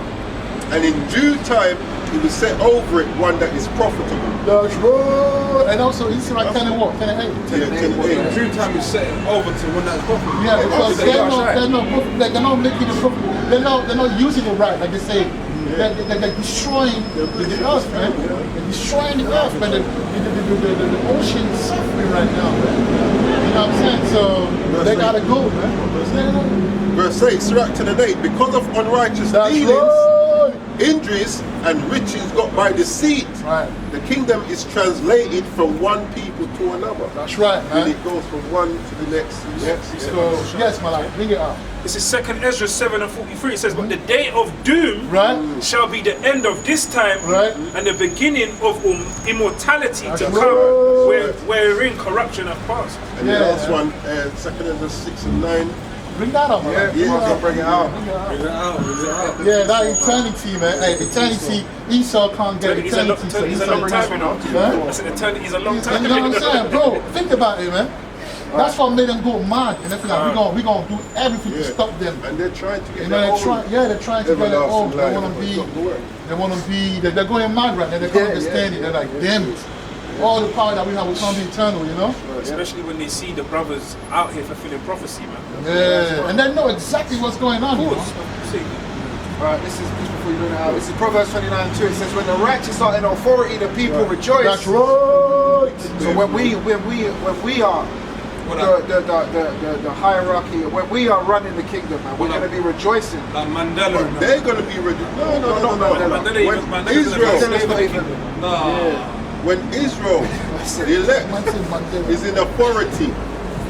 and in due time he will set over it one that is profitable. That's right. And also, he's like 10 and what? 10 and 8. 10 and 8. In Dream time, you set it over to when that's profitable. Yeah, because They're they're not making it profitable. They're not using it right. Like they say, They're destroying the earth, man. They're destroying the earth, man. The ocean is suffering right now, man. You know what I'm saying? So they gotta go, man. Verse 8, Sirach 10 and 8, because of unrighteous dealings, injuries and riches got by deceit, the kingdom is translated from one people to another. That's right, man. And it goes from one to the next. Yes, my life, bring it up. This is 2nd Ezra 7 and 43. It says, but the day of doom shall be the end of this time and the beginning of immortality to come, wherein corruption hath passed. And the last one, 2nd Ezra 6 and 9. Bring that up, man. Bring it out. Yeah, that eternity, man. Hey, eternity, Esau can't get eternity. It's a long time, you know. I said eternity is a long time. You know what I'm saying, bro? Think about it, man. That's what made them go mad. And we're gonna do everything to stop them. And they're trying to get they're trying to get it all. They wanna be, they're going mad right now. They can't understand it. They're like, damn it. All the power that we have will come be eternal, you know? Especially when they see the brothers out here fulfilling prophecy, man. Yeah, and they know exactly what's going on. Of course. Alright, this is just before you bring it out. This is Proverbs 29:2. It says, when the righteous are in authority, the people rejoice. That's right. So when we are the hierarchy, when we are running the kingdom, man, we're going to be rejoicing. Like Mandela. They're going to be rejoicing. No. Mandela Israel. When Israel, the elect, is in authority,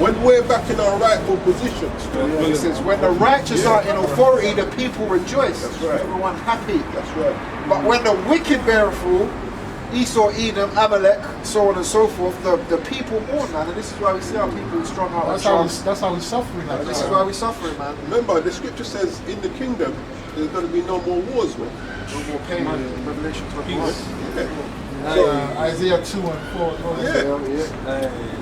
when we're back in our rightful positions. It says, when the righteous are in authority, the people rejoice. That's right. Everyone happy. That's right. But when the wicked bear rule, Esau, Edom, Amalek, so on and so forth, the people mourn, man. And this is why we see our people strung out. That's how we're suffering. This is why we're suffering, man. Remember, the scripture says in the kingdom, there's going to be no more wars, man. No more pain. Revelation 21. Isaiah 2 and 4.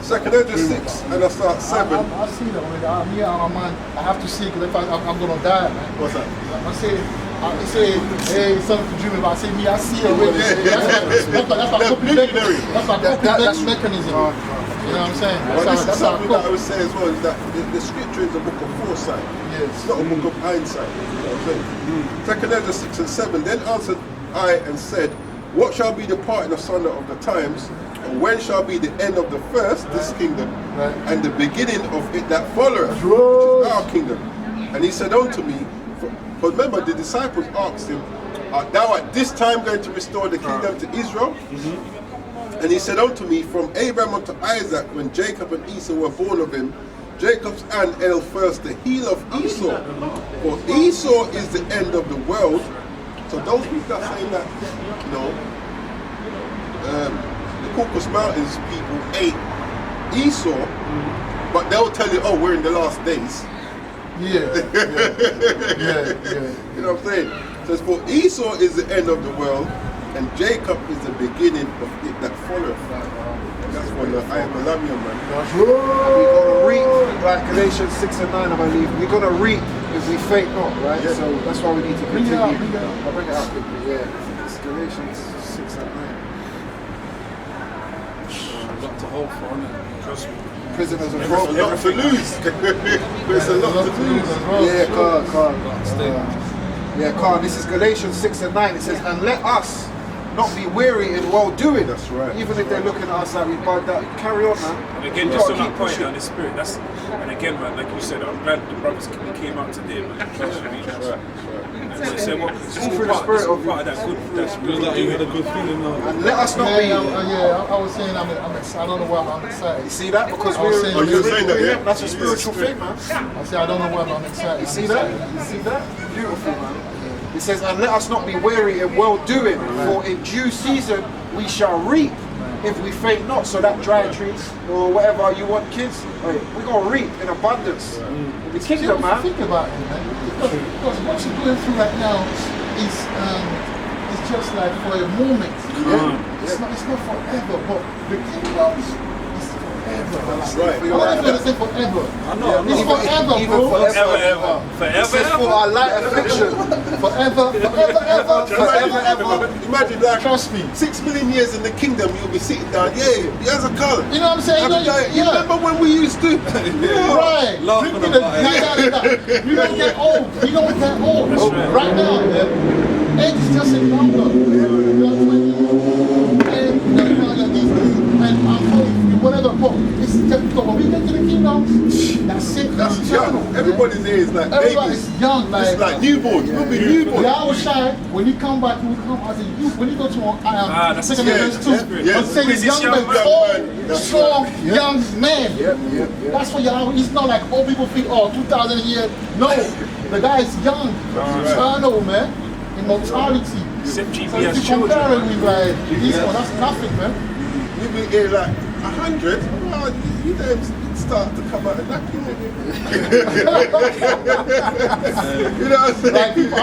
Second Ezra 6 and I start 7. I see that already. Me out of my mind. I have to see because if I'm going to die, man. What's that? I say, hey, something to dream about. I say, me, I see already. That's my coping mechanism. You know what I'm saying? This is something that I would say as well, is that the scripture is a book of foresight. It's not a book of hindsight. You know what I'm saying? Second Ezra 6 and 7. Then answered I and said, what shall be the parting asunder of the times, and when shall be the end of the first, this kingdom, and the beginning of it that followeth, which is our kingdom? And he said unto me, but remember the disciples asked him, art thou at this time going to restore the kingdom to Israel? And he said unto me, from Abraham unto Isaac, when Jacob and Esau were born of him, Jacob's hand held first the heel of Esau, for Esau is the end of the world. So those people that are saying that, you know, the Caucasus Mountains people ate Esau, but they'll tell you, oh, we're in the last days. Yeah. You know what I'm saying? So it's for Esau is the end of the world, and Jacob is the beginning of it that followeth. That's when I am a Lamian, man. We're going to reap, like Galatians 6 and 9, I believe. We're going to reap if we faint not, right? So that's why we need to continue. I'll bring it out quickly, It's Galatians 6 and 9. A lot to hope for, isn't it? Trust me. Prisoners of There's a lot to lose. There's a lot to lose. Carl, this is Galatians 6 and 9. It says, and let us not be weary in well doing. That's right. Even if they're looking at us like we bugged out, carry on, man. And again, just on that point, the spirit. And again, man, like you said, I'm glad the brothers came out today, man. Trust me. It's all part of that good. That spirit. Like you had a good feeling now. And let us not be. I was saying I'm excited. I don't know why I'm excited. You see that? Because you're saying that, yeah? That's a spiritual thing, man. I say I don't know why I'm excited. You see that? You see that? Beautiful, man. It says, and let us not be weary in well doing, for in due season we shall reap if we faint not. So that dry tree or whatever you want, kids, we're gonna reap in abundance. The kingdom, man. Think about it, man. Because what you're going through right now is just like for a moment. It's not forever, but the kingdom is forever. That's right. I'm not going to say forever. It's forever, bro. Forever. For our light affliction. Forever. Imagine that. Trust me. 6 million years in the kingdom, you'll be sitting down. Here's a colour. You know what I'm saying? You remember when we used to? Right. Laughing about it. You don't get old. You don't get old. Right now, age is just a number. You're 20, and you're younger these days, and I'm 40, whatever. But it's just because when we get to the kingdom, that's it. That's eternal. Everybody's there is like Everybody's babies. young, like It's like newborns. We'll be newborns. Yahawahs, when you come back, you will come as a youth. When you go to that's second the verse 2, yeah. I'm saying Who's this young young man, man? tall, That's strong, right. young man. That's what Yahawah. It's not like old people think, oh, 2,000 years. No, the guy is young, eternal, man, immortality. Except So GB if has you compare it children. with like this one, that's nothing, man. You be here like 100. Well, you don't start to come out of nappies. You know what I'm saying? Like people,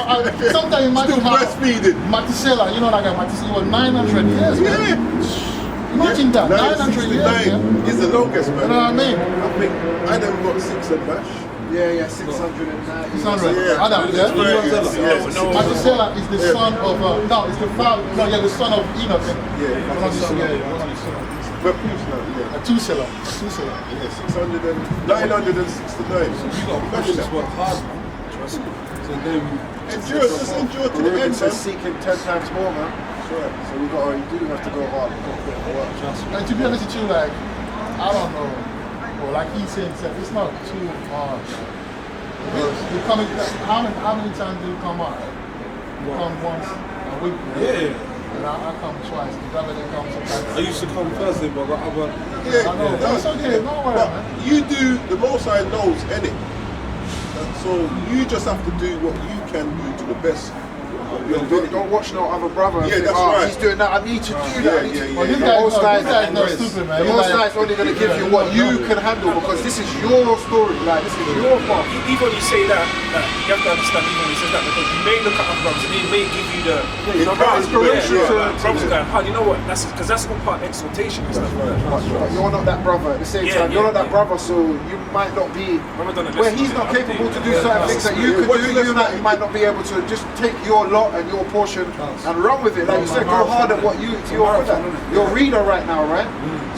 sometimes imagine Still breastfeeding. Matisela, you know, like Matisela, he was 900 years, man. Yeah. Imagine that, 900 years, man. is the longest, man. You know what I mean? I think I never got 6 and bash. Yeah, 690. 600. Yeah. Adam, yeah? No. Matisela is the son of, no, it's the father, no, yeah, the son of Enoch. But yeah. Tusela. Yeah, 600 and 969. You got precious work hard, man. Trust me. So then, Endure, just endure to the Ruben end, says man. seek him 10 times more, man. That's right. So you do have to go hard. You've got to put in the work. And to be honest with you, like, I don't know, well, like he's saying, it's not too hard. Because you coming, how many times do you come out? You come once a week. yeah. And I come twice. The brother that comes sometimes. I used to come Thursday, but I got Yeah, I know, that's okay, no worry, but man. you do, the Most High knows, innit? So you just have to do what you can do to the best of your ability. Don't watch no other brother and Yeah, think, that's oh, right. he's doing that, I need to do that. I need to. Well, this The guy Most High is not stupid, man. The He's Most like- High is only going to give you what you can handle because this is your story, like this is your path. Even when you say that, you have to understand even when he says that because you may look at other brothers and they may give you the Inspiration to- brothers going, oh, you know what? That's because that's all part of exhortation and stuff. But you're not that brother at the same Yeah, time. You're yeah, not that yeah. brother, so you might not be Ramadan and where lessons, he's not yeah, capable to do yeah, certain yeah. things that you could What do. do you You might not be able to just take your lot and your portion and run with it. Like you said, go hard at what you're good at. You're a reader right now, right?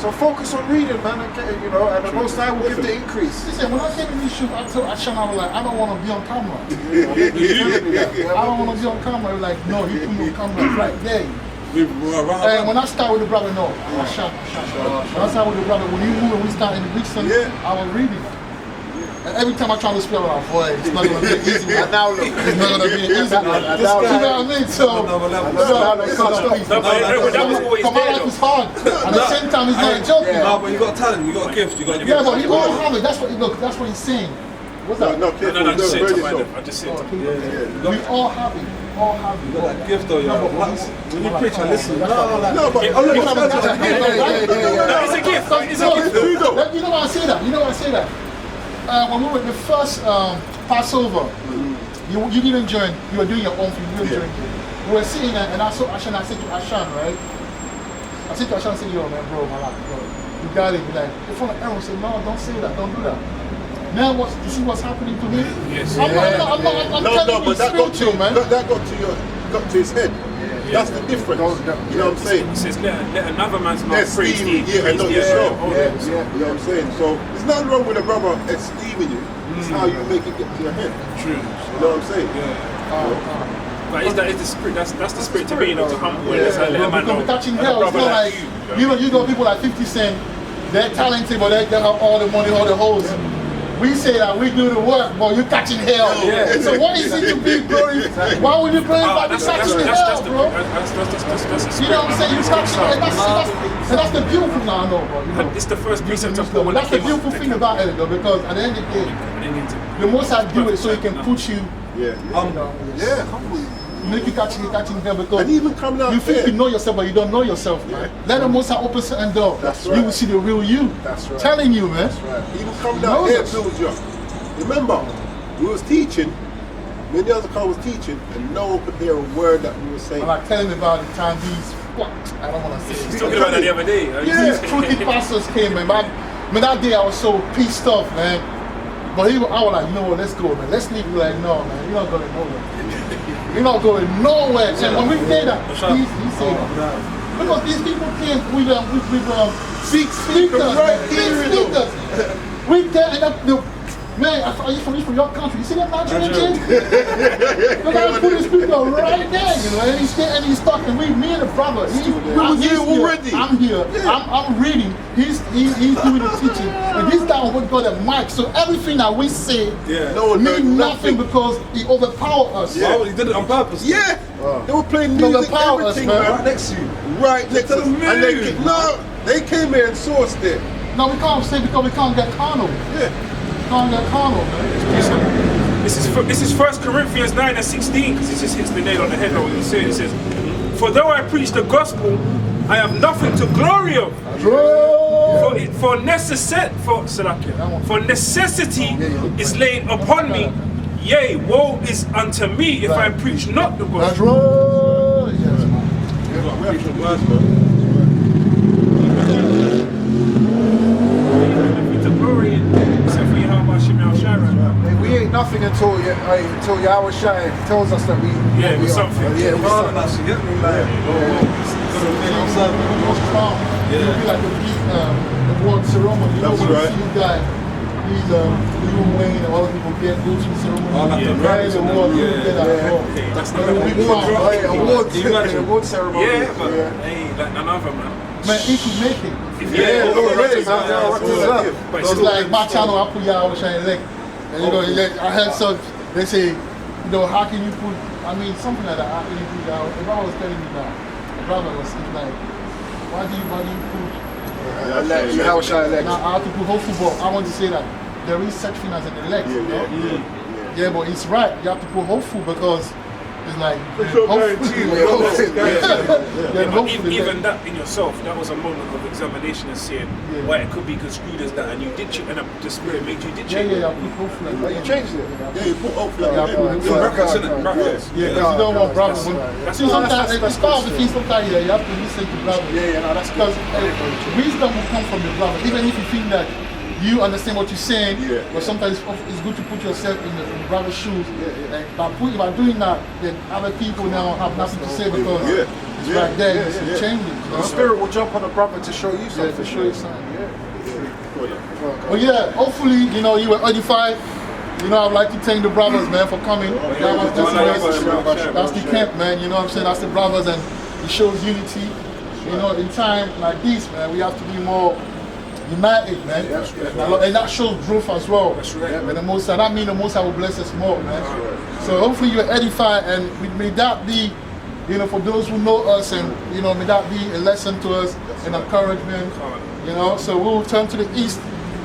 So focus on reading, man, and get, you know, and the Most High will give the increase. Listen, when I came in this shoot, I told Ashan, I was like, I don't want to be on camera. I don't want to be on camera. He was like, no, you put me on camera right there. And when I start with the brother, no, Ashan. When I start with the brother, when you move and we start in the big sun, I was reading. And every time I try to spell out, boy, it's not going to be easy. And now look, It's not going to be easy. You know and now what I mean? So, that was always my there, life though. is hard. At the same time, it's not a joke. you know? No, but you got talent, you got a gift, you got a gift. Yeah, but you all have it. That's what look. That's what he's saying. What's that? No, careful, No, just say it to radio my show. left. I just said it. We all have it. All have it. You got that gift though, yeah. When you preach, I listen. No, but It's a gift. It's a gift. You know why I say that? You know why I say that? When we were in the first Passover, you didn't join. You were doing your own thing. You didn't join. We were sitting there, and I saw Ashan. I said to Ashan, right? I said to Ashan, I said, yo, man, bro, my life, bro. You got it. Like, in front of everyone, said, no, don't say that. Don't do that. Now, you see what's happening to me? Yes. I'm telling you, but that got spiritual, man. That got to his head. That's the difference. You know what I'm saying? It says, let another man's mouth They're praise thee. esteeming, and not yourself. yeah. You know what I'm saying? So there's nothing wrong with a brother esteeming you. It's how you make it get to your head. True. You know what I'm saying? But that is the spirit. That's the spirit to be, you know, to humble and let a man know. Because touching hell, it's not like, you got people like 50 Cent, they're talented, but they have all the money, all the hoes. We say that we do the work, but you're catching hell. So what is it to be glorified? Why would you glorify the catching hell, bro? You know what I'm saying? You're catching hell. And that's the beautiful thing I know, bro. You know? It's the first precept of Paul. That's the beautiful thing about it, though, because at the end of the day, the Most High do it so he can put you, humble. make you catching hell, because And even coming out you think here. you know yourself, but you don't know yourself, man. Let the Most High open certain door. That's You right. will see the real you. That's right. Telling you, man. Even coming out here builds you up. Remember, we was teaching, me and the other car was teaching, and no one could hear a word that we were saying. I'm like telling me about the time these, I don't want to say He's it. talking about that the other day. These crooked pastors came, man. That day I was so pissed off, man. But I was like, you know what, let's go, man. Let's leave. We're like, no, man, you're not going nowhere. You're not going nowhere. And when we did that, he said that. Because these people came with big speakers, right big here, speakers. We there and Man, are you from your country? You see that Nigerian kid? The guy put his speaker right there, you know, and he's talking. Me and the brother. I'm here already. I'm here. I'm reading. He's doing the teaching. And this guy would got a mic. So everything that we say mean nothing because he overpowered us. Yeah, he did it on purpose. Yeah. They were playing music, everything, man. Right next to you. Right next to us. And they came here and sourced it. No, we can't say because we can't get carnal. Yeah. Can't get carnal, man. This is 1 Corinthians 9 and 16, because it just hits the nail on the head on what he said. It says, "For though I preach the gospel, I have nothing to glory of. For necessity is laid upon me. Yea, woe is unto me if I preach not the gospel." That's right. Yes, man. We have to words, man. Except for Yahawahs. We ain't nothing until Yahawahs tells us that we we're something. Yeah, we're something. That's you get me, like. It'll be like the award ceremony. You know, when you see this guy, he's Lil Wayne and other people go to the ceremony. The award, That's the award ceremony. Yeah, but hey, like none other, man. Man, if you make it. But It's like my channel, I put Yahawahs elect. And you know, I had some, they say, you know, how can you put, I mean, something like that, how can you put Yahawahs? The brother was telling me that. The brother was like, why do you put Yahawahs elect? Now, I have to put hopeful, but I want to say that there is such thing as an elect, you know? Yeah, but it's right, you have to put hopeful because it's like, even that in yourself, that was a moment of examination and saying why it could be construed as that, and you did change, and the Spirit made you did change. Yeah, put hopeful. You changed it. Yeah, you put hopeful. Brackets, innit? Brackets. Yeah, because you don't want brothers. See, sometimes it starts with things. Sometimes you have to listen to brothers. Yeah, no, that's because wisdom will come from the brother. Even if you think that you understand what you're saying, but sometimes it's good to put yourself in the brother's shoes. And by doing that, then other people now have nothing to say because it's right there. It's changing. The Spirit will jump on a brother to show you something. To show you something. But yeah, hopefully, you know, you were edified. You know, I'd like to thank the brothers, man, for coming. That's the camp, man. You know what I'm saying? That's the brothers, and it shows unity. You know, in time like this, man, we have to be more united, man. And that shows growth as well. And the Most High, that means the Most High will bless us more, man. So hopefully you're edified, and may that be, you know, for those who know us, and you know, may that be a lesson to us, an encouragement. You know, so we'll turn to the east.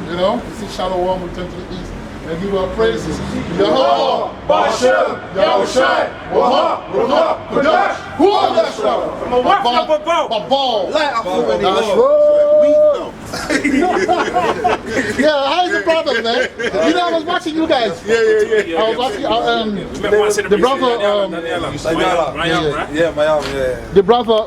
You know, we see Shalom, we'll turn to the east and give our praises. Yahawah, Bashem, Yahushai, Wahab, Rahab, Kodesh, who are that show? From a ball. Light up for Yeah, how's the brother, man? You know, I was watching you guys. I was watching the brother. The brother.